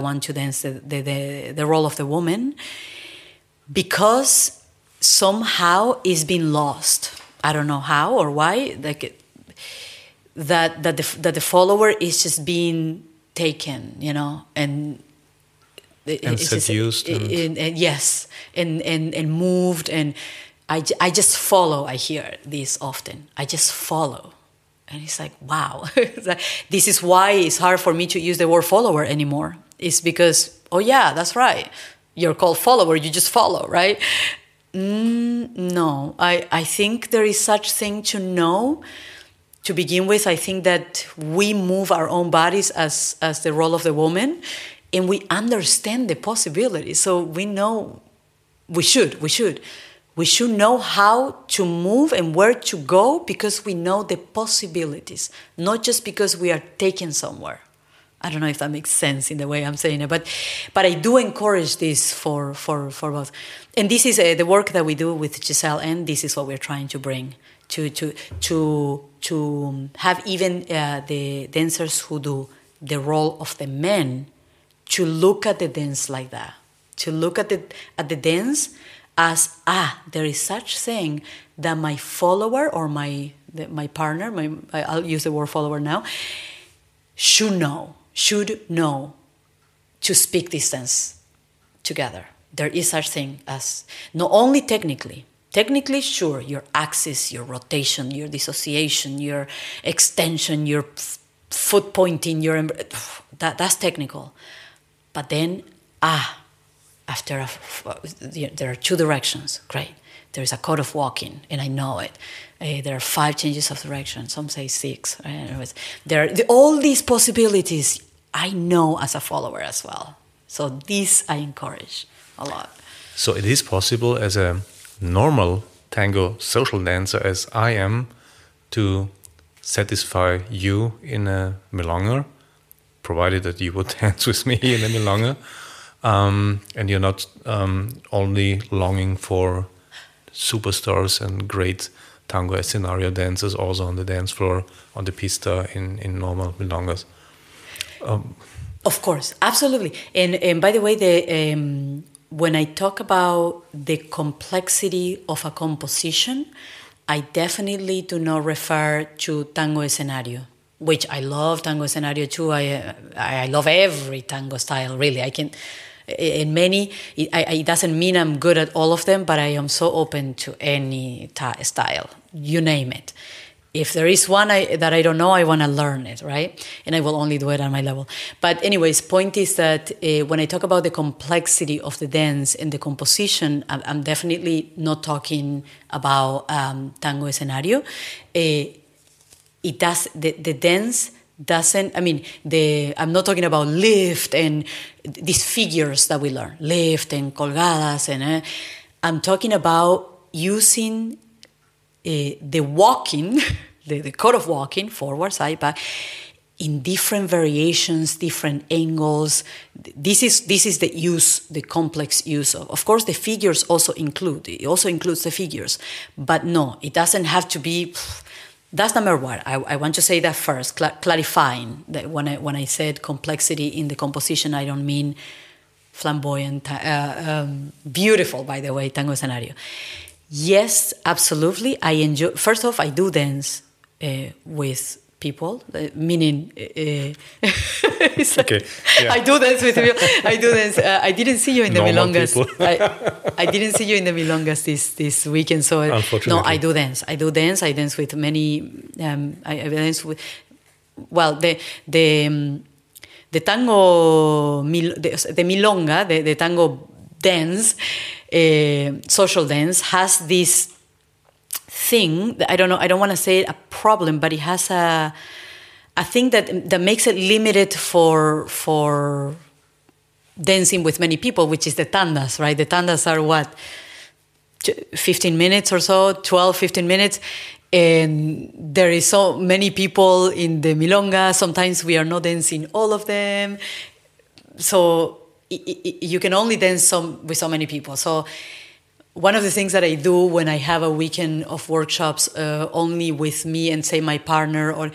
want to dance the role of the woman, because somehow it's been lost. I don't know how or why. Like that the follower is just being taken, and
And seduced.
And yes, and moved. And I just follow. I hear this often. I just follow. And it's like, wow. This is why it's hard for me to use the word follower anymore. It's because, oh yeah, that's right. You're called follower, you just follow, right? No, I think there is such thing to know. To begin with, I think that we move our own bodies as the role of the woman, and we understand the possibilities. So we know we should know how to move and where to go, because we know the possibilities, not just because we are taken somewhere. I don't know if that makes sense in the way I'm saying it, but I do encourage this for both. And this is the work that we do with Giselle, and this is what we're trying to bring to have even the dancers who do the role of the men to look at the dance like that, to look at the dance as there is such thing that my follower or my partner, I'll use the word follower now, should know to speak this dance together. There is such thing as, not only technically, sure, your axis, your rotation, your dissociation, your extension, your foot pointing, that's technical. But then, after there are two directions, great. There is a code of walking, and I know it. There are 5 changes of direction. Some say 6. There are all these possibilities. I know as a follower as well. So this I encourage a lot.
So it is possible as a normal tango social dancer, as I am, to satisfy you in a milonga, provided that you would dance with me in a milonga, and you're not only longing for superstars and great tango scenario dancers also on the dance floor, on the pista, in normal milongas.
Of course, absolutely. And by the way, when I talk about the complexity of a composition, I definitely do not refer to tango escenario, which I love tango escenario too. I love every tango style, really. I can, in many, it doesn't mean I'm good at all of them, but I am so open to any style, you name it. If there is one that I don't know, I want to learn it, right? And I will only do it on my level. But anyways, point is that when I talk about the complexity of the dance and the composition, I'm definitely not talking about tango escenario. It does, the dance doesn't, I'm not talking about lift and these figures that we learn, lift and colgadas, and I'm talking about using the walking, the code of walking, forward, side, back, in different variations, different angles. This is the use, the complex use of. Of course, the figures also include. It also includes the figures, but no, it doesn't have to be. That's number one. I want to say that first, clarifying that when I said complexity in the composition, I don't mean flamboyant, beautiful, by the way, tango scenario. Yes, absolutely. I enjoy. First off, I do dance with people, meaning it's like,
okay. Yeah.
I do dance with people. I do dance. I didn't see you in the milongas. I didn't see you in the milongas this weekend. So
unfortunately,
no, I do dance. I dance with many. I dance with. Well, the tango, the milonga, the tango dance. Social dance has this thing that I don't know. I don't want to say it a problem, but it has a thing that makes it limited for dancing with many people, which is the tandas, right? The tandas are what, 15 minutes or so, 12, 15 minutes. And there is so many people in the milonga. Sometimes we are not dancing all of them. So you can only dance with so many people. So one of the things that I do when I have a weekend of workshops only with me and say my partner, or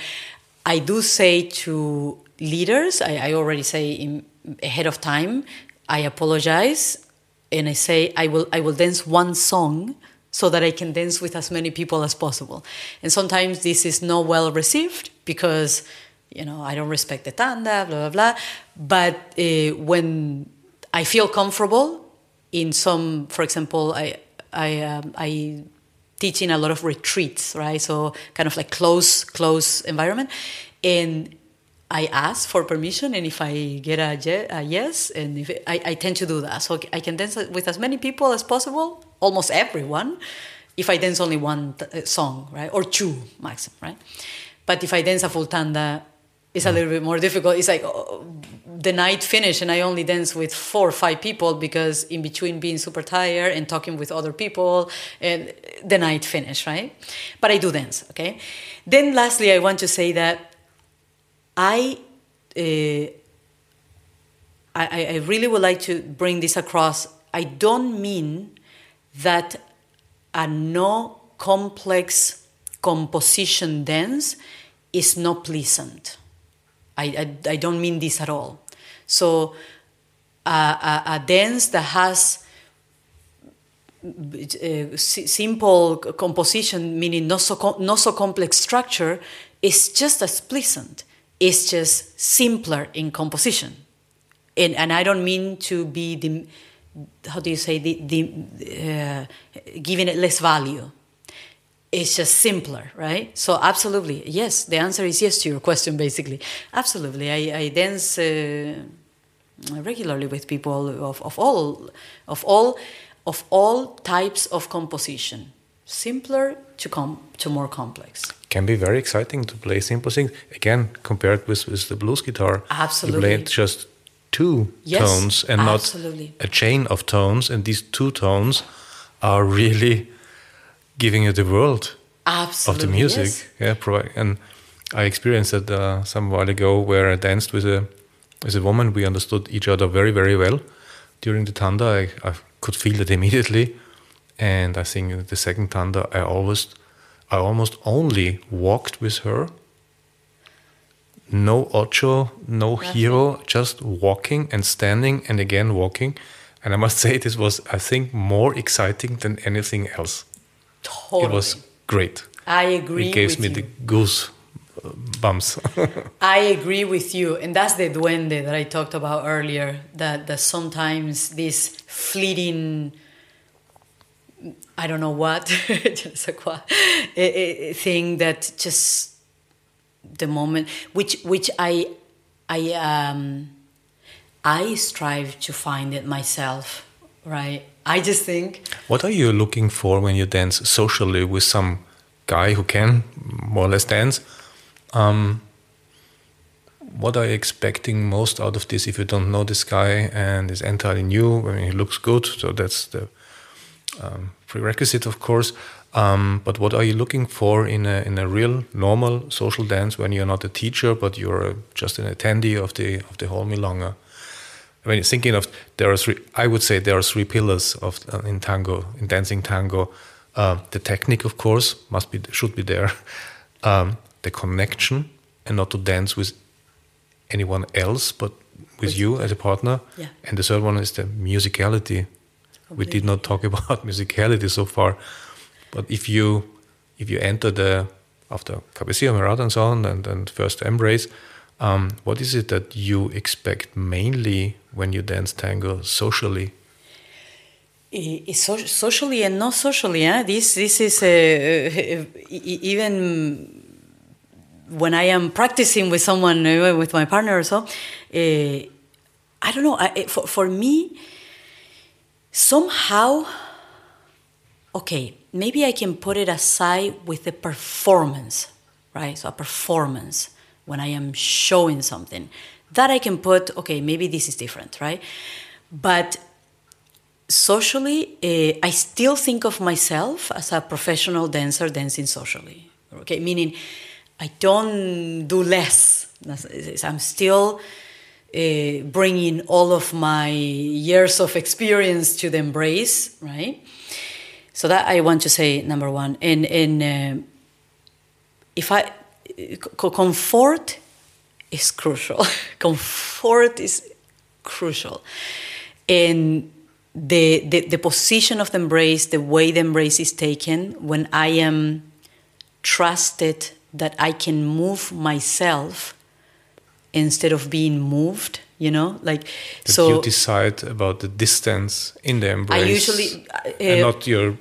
I do say to leaders, I already say ahead of time, I apologize, and I say I will dance one song so that I can dance with as many people as possible. And sometimes this is not well received because I don't respect the tanda, blah, blah, blah. But when I feel comfortable in some, for example, I teach in a lot of retreats, right? So kind of like close environment. And I ask for permission, and if I get a yes, and if I tend to do that. So I can dance with as many people as possible, almost everyone, if I dance only one song, right? Or two maximum, right? But if I dance a full tanda, it's a little bit more difficult. It's like the night finished and I only dance with 4 or 5 people because in between being super tired and talking with other people, and the night finished, right? But I do dance, okay? Then lastly, I want to say that I really would like to bring this across. I don't mean that a no complex composition dance is not pleasant. I don't mean this at all. So a dance that has simple composition, meaning not so complex structure, is just as pleasant. It's just simpler in composition, and I don't mean to be giving it less value. It's just simpler, right? So absolutely, yes. The answer is yes to your question, basically. Absolutely, I dance regularly with people of all types of composition, simpler to more complex.
Can be very exciting to play simple things. Again, compared with the blues guitar,
absolutely,
you play just 2 tones and
absolutely.
Not a chain of tones, and these 2 tones are really giving you the world
absolutely,
of the music.
Yes.
Yeah, and I experienced it some while ago where I danced with a woman. We understood each other very, very well during the tanda. I could feel it immediately, and I think the second tanda I almost only walked with her. No ocho, no hero, just walking and standing and again walking. And I must say this was, I think, more exciting than anything else.
Totally.
It was great.
I agree with you.
It gives me the goose bumps.
I agree with you. And that's the duende that I talked about earlier, that sometimes this fleeting, I don't know what, thing that just the moment, which I strive to find it myself, right? I just think.
What are you looking for when you dance socially with some guy who can more or less dance? What are you expecting most out of this if you don't know this guy and is entirely new? I mean, he looks good, so that's the prerequisite, of course. But what are you looking for in a real normal social dance when you're not a teacher but you're just an attendee of the whole milonga? I mean, thinking of I would say there are 3 pillars in tango, in dancing tango. The technique, of course, should be there. The connection, and not to dance with anyone else but with you as a partner. Yeah. And the third one is the musicality. Completely. We did not talk about musicality so far, but if you enter after cabecilla, mirada, and so on, and first embrace, what is it that you expect mainly when you dance tango socially?
Socially and not socially. This is even when I am practicing with someone, with my partner or so. I don't know. For me, somehow, okay, maybe I can put it aside with the performance, right? So a performance when I am showing something that I can put, okay, maybe this is different, right? But socially, I still think of myself as a professional dancer dancing socially, okay? Meaning I don't do less. I'm still bringing all of my years of experience to the embrace, right? So that I want to say, number one. And comfort is crucial. Comfort is crucial. And the position of the embrace, the way the embrace is taken, when I am trusted that I can move myself instead of being moved, you know, like
that
so
you decide about the distance in the embrace.
I usually
and not your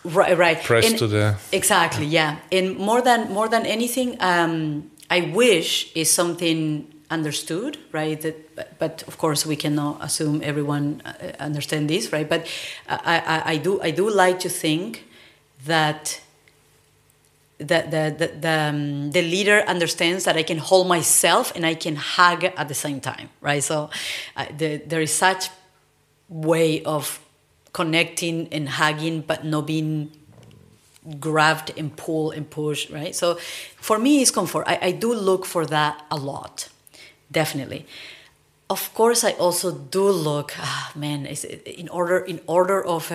right
press
and
to the
exactly yeah. And more than anything, I wish is something understood, right? But of course we cannot assume everyone understand this, right? But I do like to think that the leader understands that I can hold myself and I can hug at the same time, right? So there is such way of connecting and hugging, but not being grabbed and pulled and pushed, right? So for me, it's comfort. I do look for that a lot, definitely. Of course, I also do look. In order of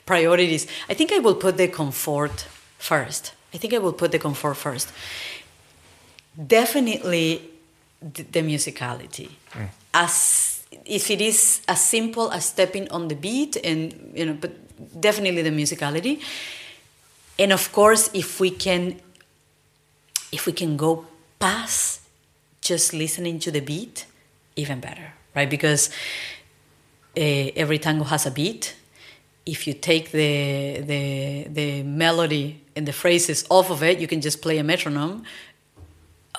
priorities. I think I will put the comfort first. Definitely, the musicality. As if it is as simple as stepping on the beat, and but definitely the musicality. And of course, if we can go past just listening to the beat, even better, right? Because every tango has a beat. If you take the melody and the phrases off of it, you can just play a metronome.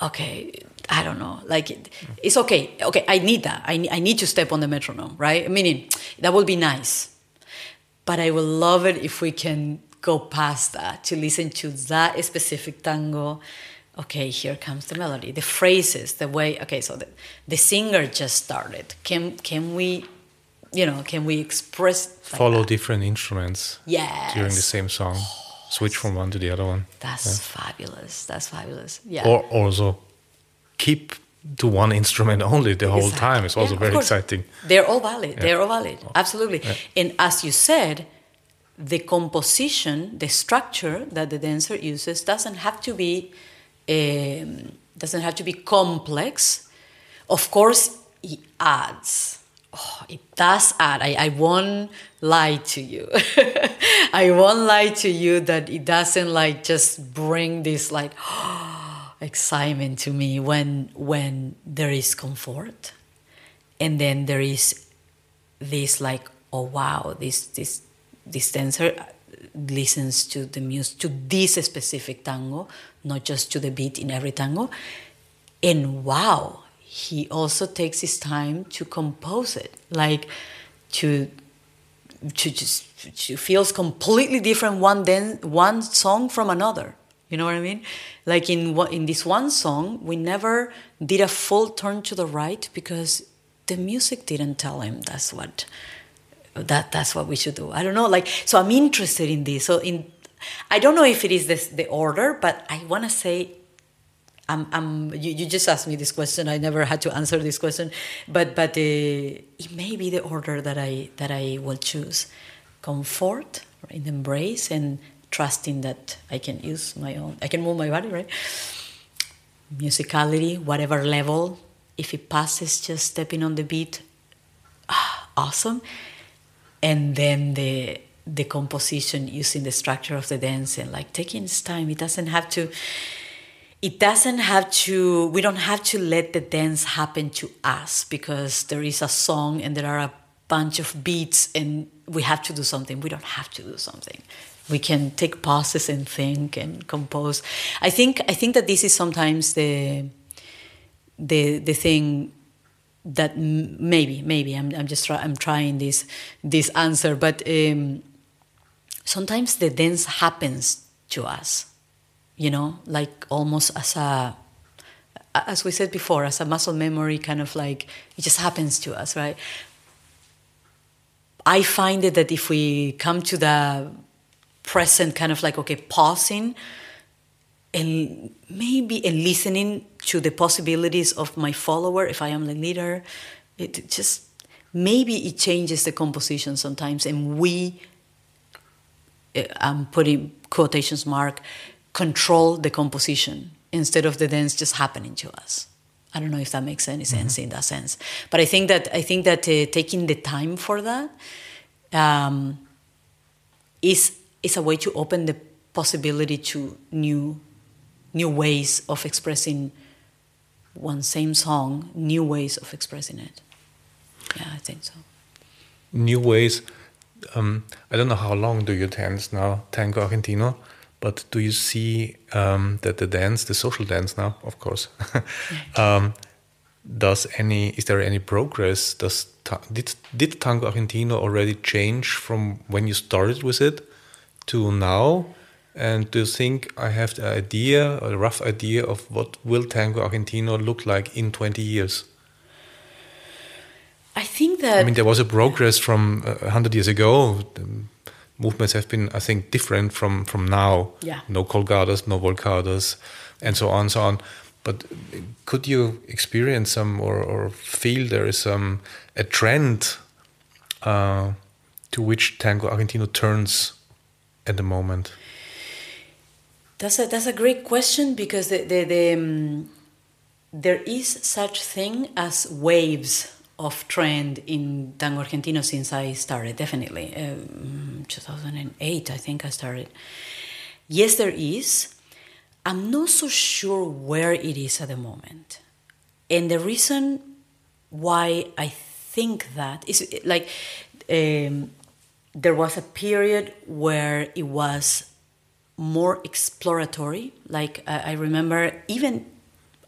Okay, I don't know. Like it's okay. Okay, I need that. I need to step on the metronome, right? Meaning that would be nice, but I would love it if we can go past that to listen to that specific tango. Okay, here comes the melody, the phrases, the way. Okay, so the singer just started. Can we express like
follow
that?
different instruments during the same song? Switch from one to the other one.
That's fabulous. That's fabulous. Yeah.
Or also keep to one instrument only the whole time. It's also very exciting.
They're all valid.
Yeah.
They're all valid. Absolutely.
Yeah.
And as you said, the composition, the structure that the dancer uses doesn't have to be complex. Of course, it adds. It does add. I won't lie to you. I won't lie to you that it doesn't like just bring this like excitement to me when there is comfort, and then there is this like, oh wow, this dancer listens to the music, to this specific tango, not just to the beat in every tango, and wow, he also takes his time to compose it, like to feels completely different one song from another. You know what I mean? Like in this one song, we never did a full turn to the right because the music didn't tell him that's what we should do. I don't know. Like, so I'm interested in this. So I don't know if it is the order, but I want to say, you just asked me this question. I never had to answer this question, but it may be the order that I will choose: comfort in embrace and trusting that I can I can move my body, right? Musicality, whatever level. If it passes, just stepping on the beat, awesome. And then the composition, using the structure of the dance and like taking its time. We don't have to let the dance happen to us because there is a song and there are a bunch of beats and we have to do something. We don't have to do something. We can take pauses and think and compose. I think that this is sometimes the thing that maybe I'm trying this answer, but sometimes the dance happens to us, like almost as we said before, as a muscle memory, kind of like it just happens to us, right? I find it that if we come to the present, kind of like, okay, pausing and listening to the possibilities of my follower, if I am the leader, it changes the composition sometimes, and I'm putting quotations mark, control the composition instead of the dance just happening to us. I don't know if that makes any sense in that sense, but I think that taking the time for that is a way to open the possibility to new ways of expressing one same song, new ways of expressing it. Yeah, I think so.
New ways. I don't know how long do you dance now, Tango Argentino, but do you see that the social dance now, of course, is there any progress? Did Tango Argentino already change from when you started with it to now? And do you think I have the idea, or a rough idea, of what will Tango Argentino look like in 20 years?
I think that...
there was a progress from 100 years ago. The movements have been, I think, different from now.
Yeah.
No colgadas, no volcadas, and so on, so on. But could you experience some or feel there is a trend to which Tango Argentino turns at the moment?
That's a great question, because there is such thing as waves of trend in Tango Argentino since I started, definitely. 2008, I think I started. Yes, there is. I'm not so sure where it is at the moment. And the reason why I think that is like there was a period where it was more exploratory. Like I remember, even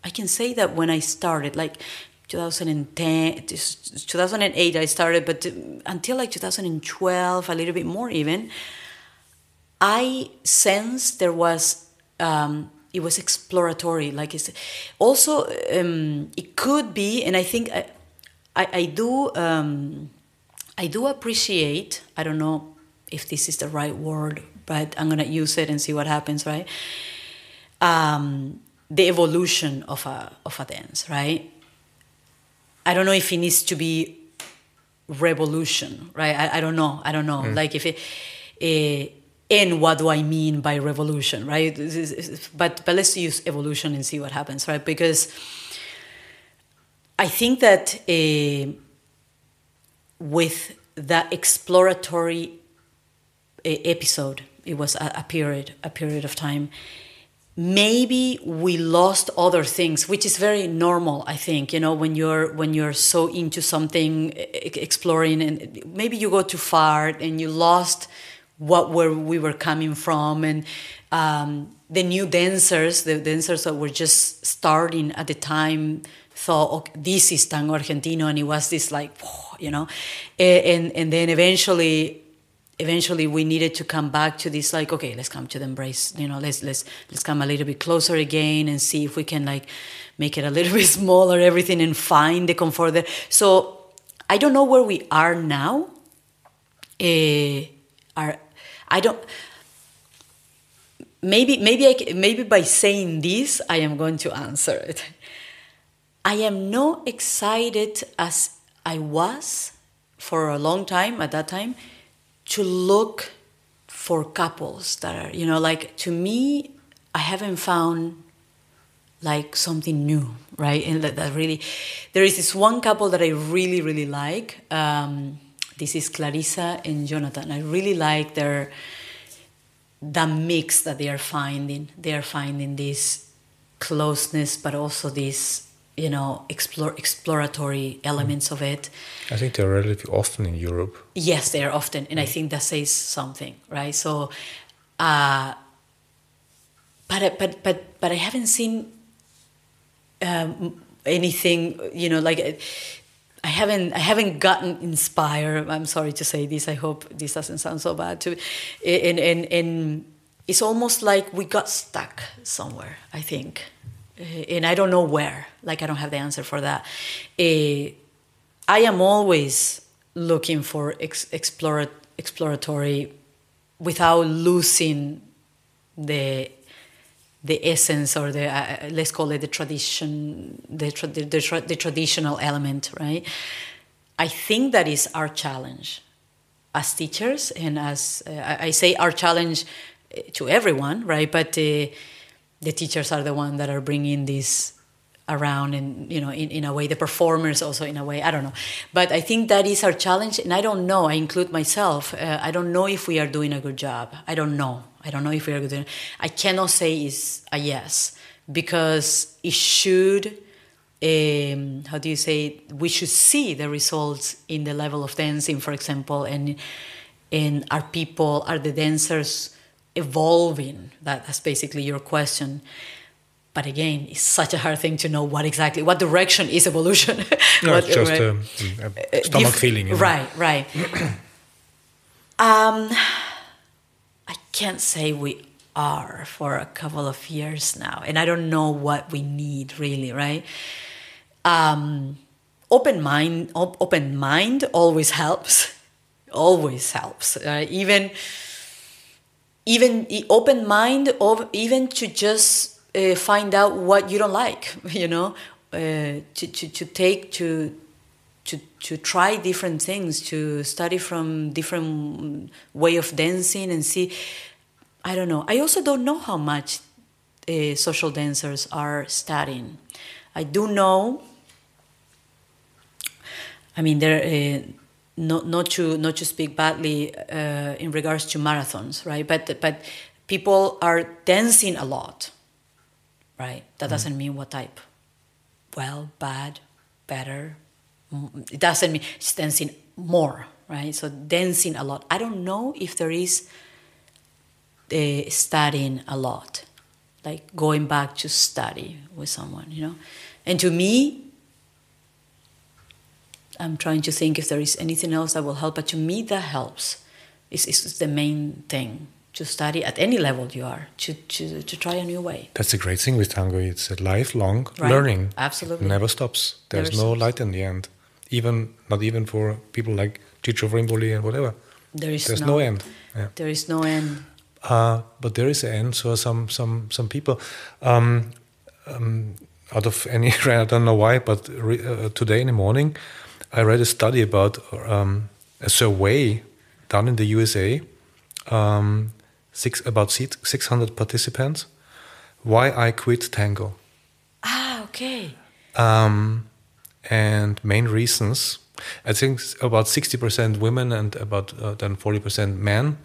I can say that when I started, like 2008 I started, but until like 2012, a little bit more even, I sensed there was it was exploratory. Like it's also it could be, and I think I do appreciate. I don't know if this is the right word, but I'm gonna use it and see what happens. Right, the evolution of a dance. Right. I don't know if it needs to be revolution, right? I don't know. Like if it, and what do I mean by revolution, right? But let's use evolution and see what happens, right? Because I think that with that exploratory episode, it was a period of time. Maybe we lost other things, which is very normal, I think. When you're so into something, exploring, and maybe you go too far and you lost where we were coming from. And the new dancers, the dancers that were just starting at the time, thought, okay, this is Tango Argentino, and it was this like, and then eventually we needed to come back to this, like, okay, let's come to the embrace, let's come a little bit closer again and see if we can like make it a little bit smaller, everything, and find the comfort there. So I don't know where we are now. Maybe by saying this, I am going to answer it. I am not excited as I was for a long time at that time to look for couples that are, like, to me, I haven't found like something new, right? And that really, there is this one couple that I really, really like. This is Clarissa and Jonathan. I really like the mix that they are finding. They are finding this closeness, but also this, exploratory elements of it.
I think they're relatively often in Europe.
Yes, they are often, and I think that says something, right? So, but I haven't seen anything, like I haven't gotten inspired. I'm sorry to say this. I hope this doesn't sound so bad to, and it's almost like we got stuck somewhere, I think. And I don't know where. Like, I don't have the answer for that. I am always looking for exploratory without losing the essence, or the let's call it the tradition, the traditional element, right? I think that is our challenge as teachers, and as I say, our challenge to everyone, right? But the teachers are the ones that are bringing this around, and in a way, the performers also in a way, I don't know, but I think that is our challenge. And I don't know, I include myself, I don't know if we are doing a good job. I don't know if we are doing. I cannot say it's a yes, because it should how do you say, we should see the results in the level of dancing, for example, and are the dancers evolving? That's basically your question. But again, it's such a hard thing to know what direction is evolution.
No, it's just a stomach feeling.
Right. I can't say we are for a couple of years now, and I don't know what we need really, right? Open mind always helps. Always helps. Even open mind, or even to just find out what you don't like, to try different things, to study from different way of dancing and see. I don't know. I also don't know how much social dancers are studying. I do know. I mean, there not to speak badly in regards to marathons, right? But people are dancing a lot. Right, that doesn't mean what type. Well, bad, better. It doesn't mean it's dancing more, right? So dancing a lot. I don't know if there is studying a lot, like going back to study with someone, And to me, I'm trying to think if there is anything else that will help. But to me, that helps. It's the main thing. To study at any level you are, to try a new way.
That's the great thing with tango. It's a lifelong learning.
Absolutely.
It never stops. There's no light in the end. Not even for people like Chicho Frimboli and whatever. There's no end. Yeah.
There is no end.
But there is an end. So some people, out of any, I don't know why, but today in the morning, I read a study about a survey done in the USA. About 600 participants. Why I quit tango?
Okay.
And main reasons. I think about 60% women and about then 40% men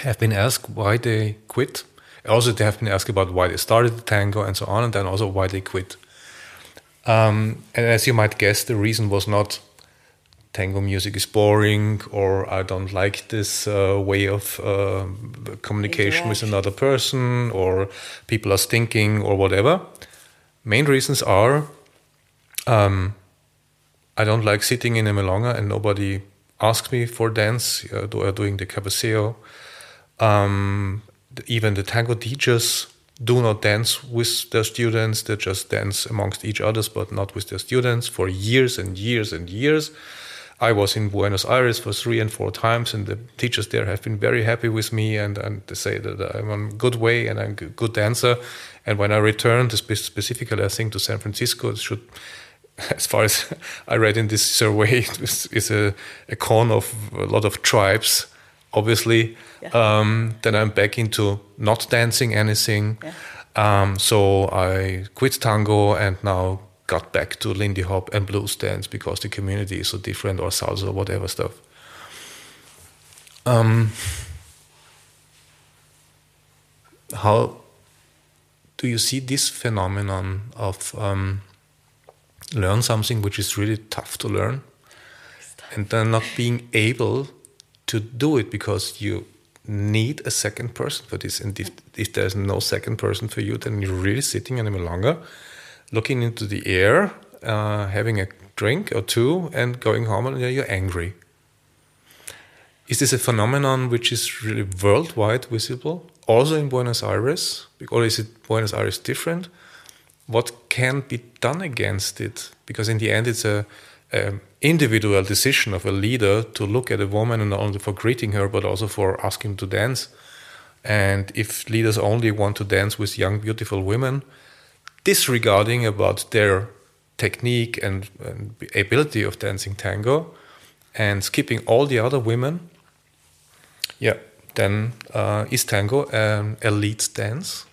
have been asked why they quit. Also, they have been asked about why they started the tango and so on, and then also why they quit. And as you might guess, the reason was not tango music is boring, or I don't like this way of communication with another person, or people are stinking, or whatever. Main reasons are I don't like sitting in a milonga and nobody asks me for dance, doing the cabeceo. Even the tango teachers do not dance with their students. They just dance amongst each others, but not with their students for years and years and years. I was in Buenos Aires for 3 and 4 times, and the teachers there have been very happy with me, and they say that I'm on a good way and I'm a good dancer. And when I returned, specifically I think to San Francisco, it should, as far as I read in this survey, it is a con of a lot of tribes, obviously. Yeah. Then I'm back into not dancing anything. Yeah. So I quit tango and now got back to Lindy Hop and blues dance because the community is so different, or salsa or whatever stuff. How do you see this phenomenon of learn something which is really tough to learn and then not being able to do it because you need a second person for this? And if there's no second person for you, then you're really sitting in a milonga, looking into the air, having a drink or two, and going home, and you're angry. Is this a phenomenon which is really worldwide visible, also in Buenos Aires? Or is it Buenos Aires different? What can be done against it? Because in the end, it's a individual decision of a leader to look at a woman, and not only for greeting her, but also for asking to dance. And if leaders only want to dance with young, beautiful women, disregarding about their technique and ability of dancing tango, and skipping all the other women, then is tango an elite dance?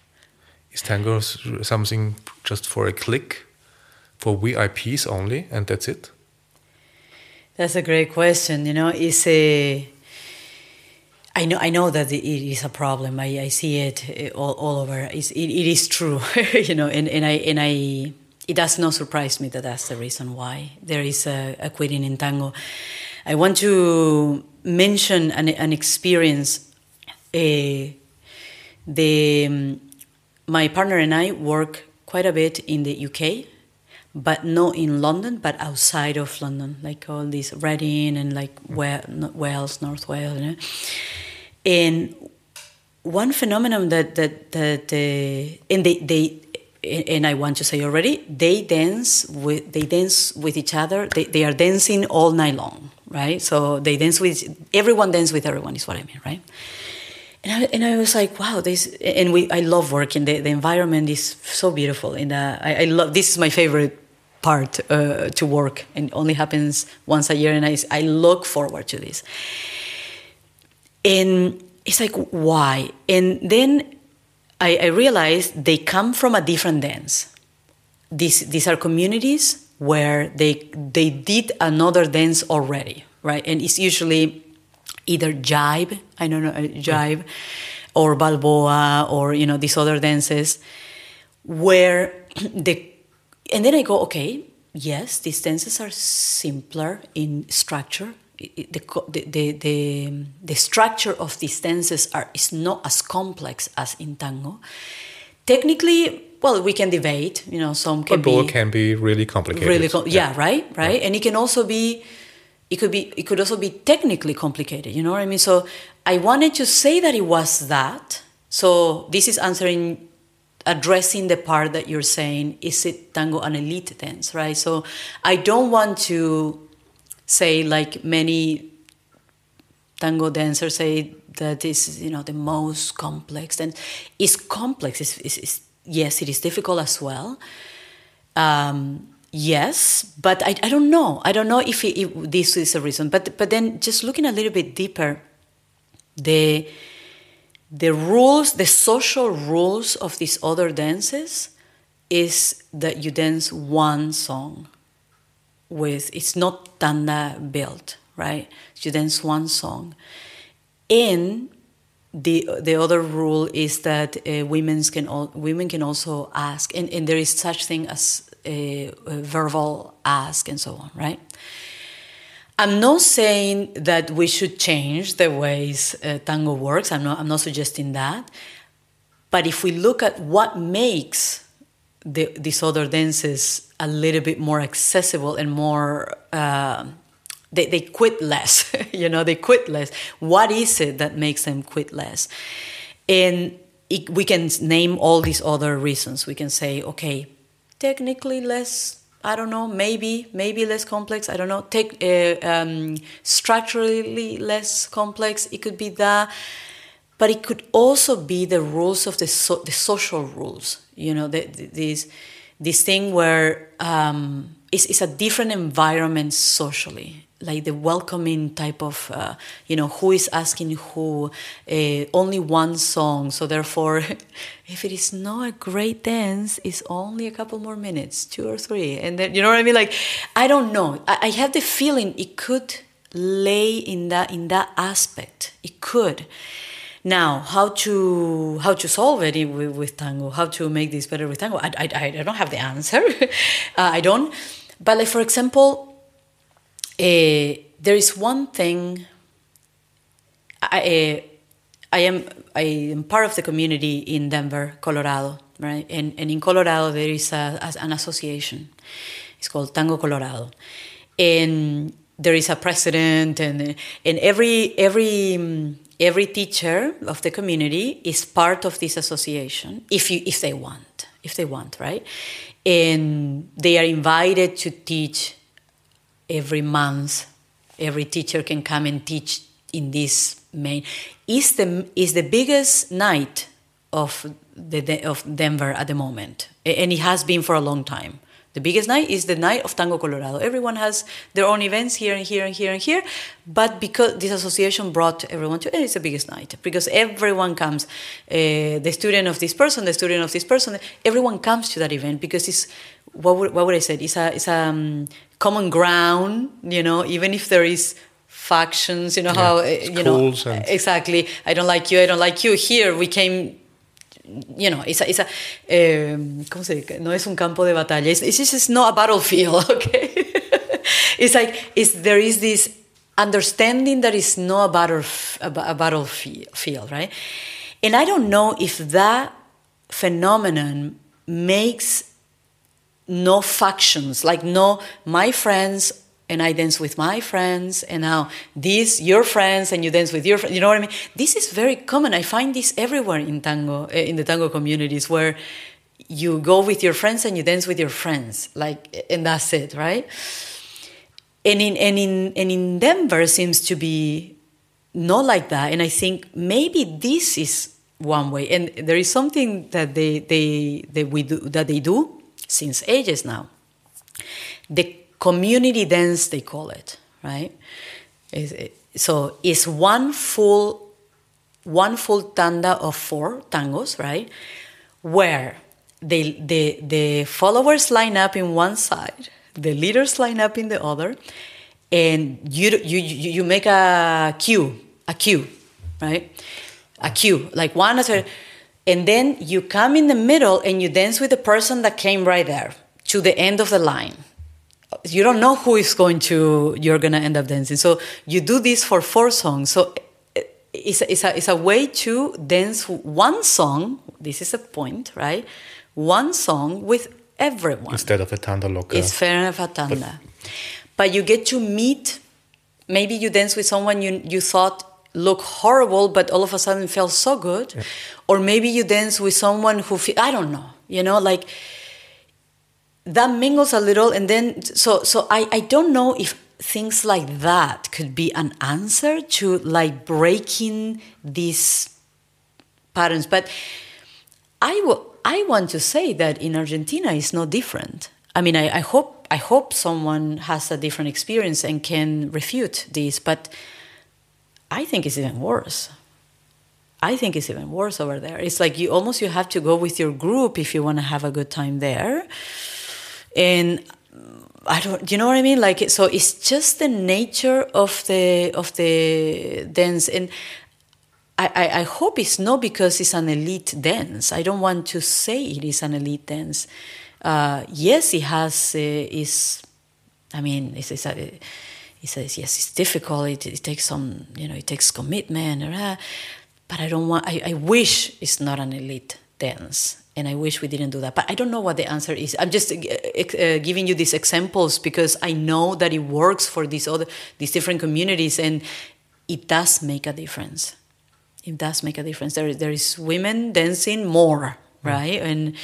Is tango something just for a clique, for VIPs only, and that's it?
That's a great question. I know that it is a problem. I see it all over. It is true, and it does not surprise me that that's the reason why there is a quitting in tango. I want to mention an experience. My partner and I work quite a bit in the UK, but not in London, but outside of London, like all these Reading and like Wales, North Wales, you know? And one phenomenon that and I want to say already, they dance with each other. They are dancing all night long, right? So they dance everyone dance with everyone is what I mean, right? And I was like, wow, I love working. The environment is so beautiful, and I love. This is my favorite part to work, and only happens once a year, and I look forward to this. And it's like, why? And then I realized they come from a different dance. These are communities where they did another dance already, right? And it's usually either jive, or Balboa, or these other dances, where and then I go, okay, yes, these dances are simpler in structure. The structure of these dances is not as complex as in tango. Technically, well, we can debate. Some can
can be really complicated.
Right. And it can also be. It could also be technically complicated. You know what I mean? So I wanted to say that it was that. So this is addressing the part that you're saying. Is it tango an elite dance, right? So I don't want to say, like many tango dancers say, that this is the most complex, and it's complex. Yes, it is difficult as well. Yes, but I don't know. I don't know if this is a reason. But then just looking a little bit deeper, the rules, the social rules of these other dances is that you dance one song. It's not tanda built, right? You dance one song. And the other rule is that women can also ask, and there is such thing as a verbal ask and so on, right? I'm not saying that we should change the ways tango works. I'm not suggesting that. But if we look at what makes these other dances a little bit more accessible and more, they quit less, they quit less. What is it that makes them quit less? And we can name all these other reasons. We can say, okay, technically less, I don't know, maybe less complex, I don't know, structurally less complex, it could be that. But it could also be the rules of the social rules, this thing where it's a different environment socially, like the welcoming type of, who is asking who, only one song. So therefore, if it is not a great dance, it's only a couple more minutes, 2 or 3. And then, you know what I mean? Like, I don't know. I have the feeling it could lay in that aspect. It could. Now, how to solve it with tango? How to make this better with tango? I don't have the answer. I don't. But like, for example, there is one thing. I am part of the community in Denver, Colorado, right? And in Colorado there is an association. It's called Tango Colorado, and there is a president, and every teacher of the community is part of this association if they want, right? And they are invited to teach every month. Every teacher can come and teach in this main. Is the biggest night of Denver at the moment, and it has been for a long time. The biggest night is the night of Tango Colorado. Everyone has their own events here and here and here and here, but because this association brought everyone to it, it's the biggest night because everyone comes. The student of this person, everyone comes to that event because it's what would I say? It's a common ground, even if there is factions, how
schools and
exactly. I don't like you. Here we came. ¿cómo se dice? No es un campo de batalla. It's just not a battlefield, okay? There is this understanding that is not a battlefield, right? And I don't know if that phenomenon makes no factions, like no, my friends and I dance with my friends, and now these, your friends, and you dance with your friends. You know what I mean? This is very common. I find this everywhere in tango, in the tango communities, where you go with your friends and you dance with your friends, like, and that's it, right? And in Denver seems to be not like that. And I think maybe this is one way. And there is something that they do since ages now. The community dance, they call it, right? So it's one full tanda of 4 tangos, right? Where the followers line up in one side, the leaders line up in the other, and you make a queue, right? A queue, like one after, and then you come in the middle and you dance with the person that came right there to the end of the line. You don't know who is you're gonna end up dancing. So you do this for 4 songs. So it's a way to dance one song. This is a point, right? One song with everyone.
Instead of a tanda loca.
It's fair enough a tanda. But you get to meet, maybe you dance with someone you thought looked horrible, but all of a sudden felt so good. Yeah. Or maybe you dance with someone who, I don't know, like, that mingles a little, and then so I don't know if things like that could be an answer to like breaking these patterns. But I want to say that in Argentina it's no different. I mean, I hope someone has a different experience and can refute this, but I think it's even worse. I think it's even worse over there. It's like you have to go with your group if you want to have a good time there. And you know what I mean? Like, so it's just the nature of the dance. And I hope it's not because it's an elite dance. I don't want to say it is an elite dance. Yes, it has, yes, it's difficult. It takes some, it takes commitment. But I wish it's not an elite dance. And I wish we didn't do that. But I don't know what the answer is. I'm just giving you these examples because I know that it works for these different communities, and it does make a difference. It does make a difference. There is women dancing more, right? And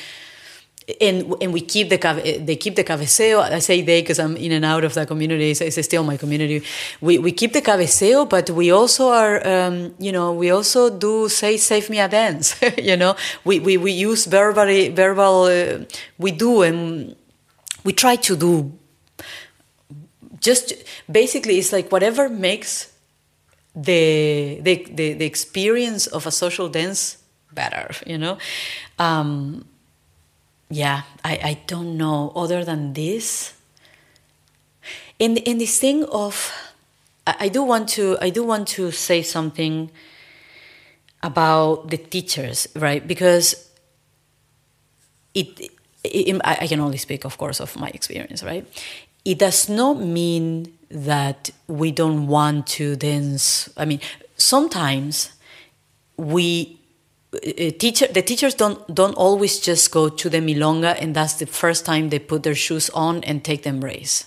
we keep they keep the cabeceo. I say they because I'm in and out of that community. It's still my community. We keep the cabeceo, but we also are, we also do say save me a dance. We use verbal. We do, and we try to do. Just basically, it's like whatever makes the experience of a social dance better. Yeah, I don't know. Other than this, in this thing of, I do want to say something about the teachers, right? Because I can only speak, of course, of my experience, right? It does not mean that we don't want to dance. I mean, sometimes the teachers don't always just go to the milonga and that's the first time they put their shoes on and take the embrace.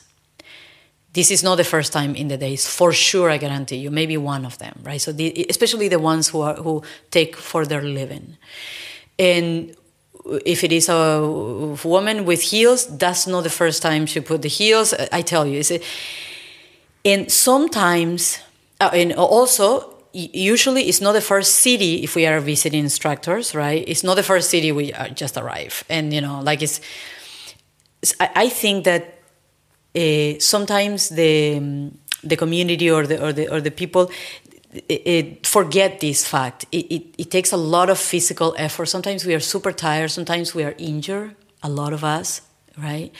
This is not the first time in the days, for sure. I guarantee you, maybe one of them, right? So especially the ones who take for their living, and if it is a woman with heels, that's not the first time she put the heels. I tell you, and sometimes, and also. Usually it's not the first city if we are visiting instructors, right? It's not the first city we just arrive. And, I think that sometimes the community or the people forget this fact. It takes a lot of physical effort. Sometimes we are super tired. Sometimes we are injured, a lot of us, right?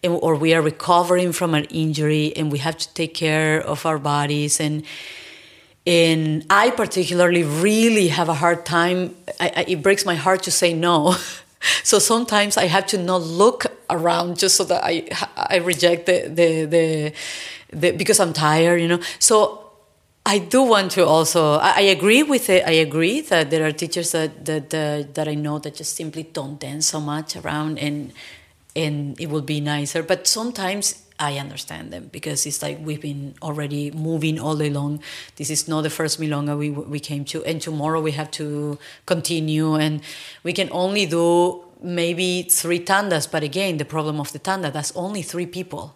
Or we are recovering from an injury and we have to take care of our bodies. And And I particularly really have a hard time. It breaks my heart to say no. So sometimes I have to not look around just so that I reject the because I'm tired, you know. So I do want to also. I agree with it. I agree that there are teachers that I know that just simply don't dance so much around, and it will be nicer. But sometimes I understand them because it's like we've been already moving all day long. This is not the first milonga we came to, and tomorrow we have to continue, and we can only do maybe 3 tandas. But again, the problem of the tanda, that's only 3 people,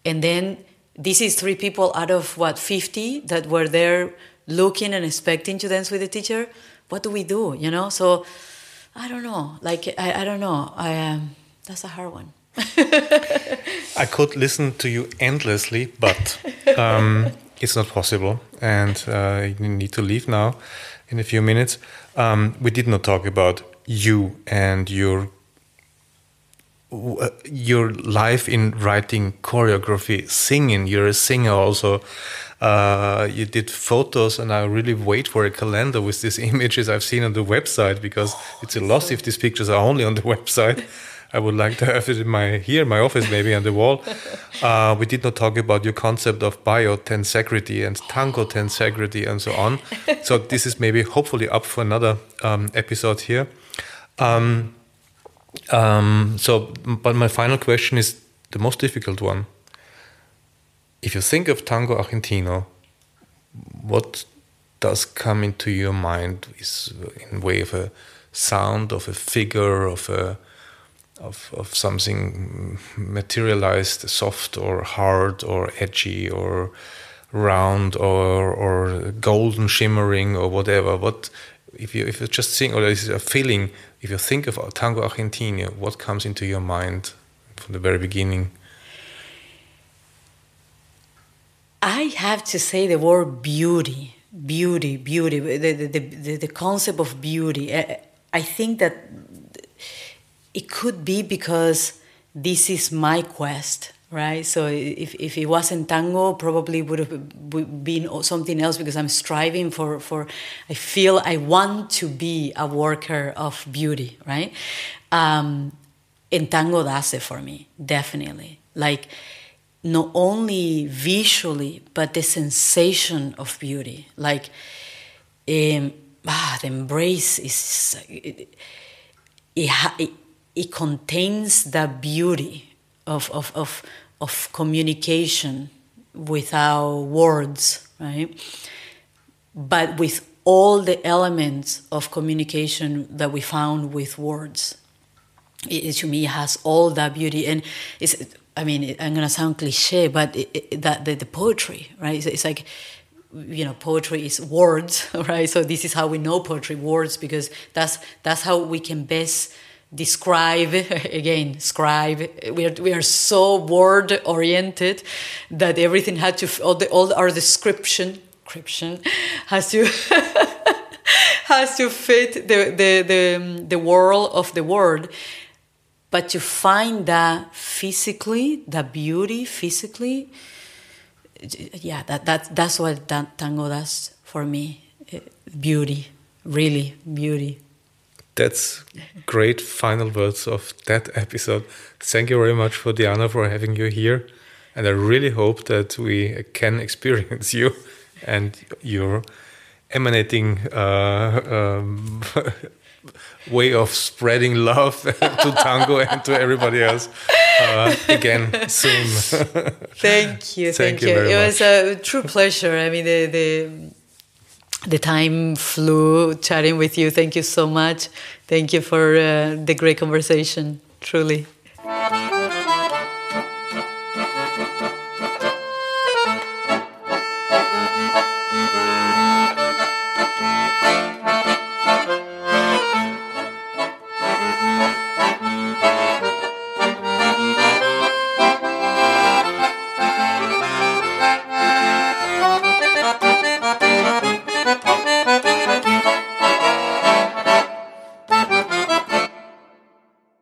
and then this is 3 people out of 50 that were there looking and expecting to dance with the teacher. What do we do? You know, so I don't know. Like I don't know. That's a hard one.
I could listen to you endlessly, but it's not possible, and you need to leave now in a few minutes. We did not talk about you and your life in writing choreography, singing. You're a singer also. You did photos, and I really wait for a calendar with these images I've seen on the website, because it's a loss if these pictures are only on the website. I would like to have it in my office, maybe on the wall. We did not talk about your concept of bio-tensegrity and tango-tensegrity and so on. So this is maybe hopefully up for another episode here. But my final question is the most difficult one. If you think of Tango Argentino, what does come into your mind is in way of a sound, of a figure, of something materialized, soft or hard or edgy or round or golden shimmering or whatever? What if you just think, or is it a feeling? If you think of Tango Argentino, what comes into your mind from the very beginning?
I have to say the word beauty. The concept of beauty. I think that it could be because this is my quest, right? So if it wasn't tango, probably would have been something else, because I'm striving for I feel I want to be a worker of beauty, right? And tango does it for me, definitely. Like, not only visually, but the sensation of beauty. Like, the embrace is... It contains the beauty of communication without words, right? But with all the elements of communication that we found with words. To me, it has all that beauty. And I'm going to sound cliche, but the poetry, right? It's like, you know, poetry is words, right? So this is how we know poetry, words, because that's how we can best describe, again, scribe. We are so word oriented that everything had to, all our description has to has to fit the world of the word. But to find that physically, that beauty physically, yeah, that's what tango does for me. Beauty, really, beauty.
That's great final words of that episode. Thank you very much for Diana for having you here. And I really hope that we can experience you and your emanating way of spreading love to tango and to everybody else again soon.
Thank you.
Thank you very much.
It was a true pleasure. I mean, the time flew chatting with you. Thank you so much. Thank you for the great conversation, truly.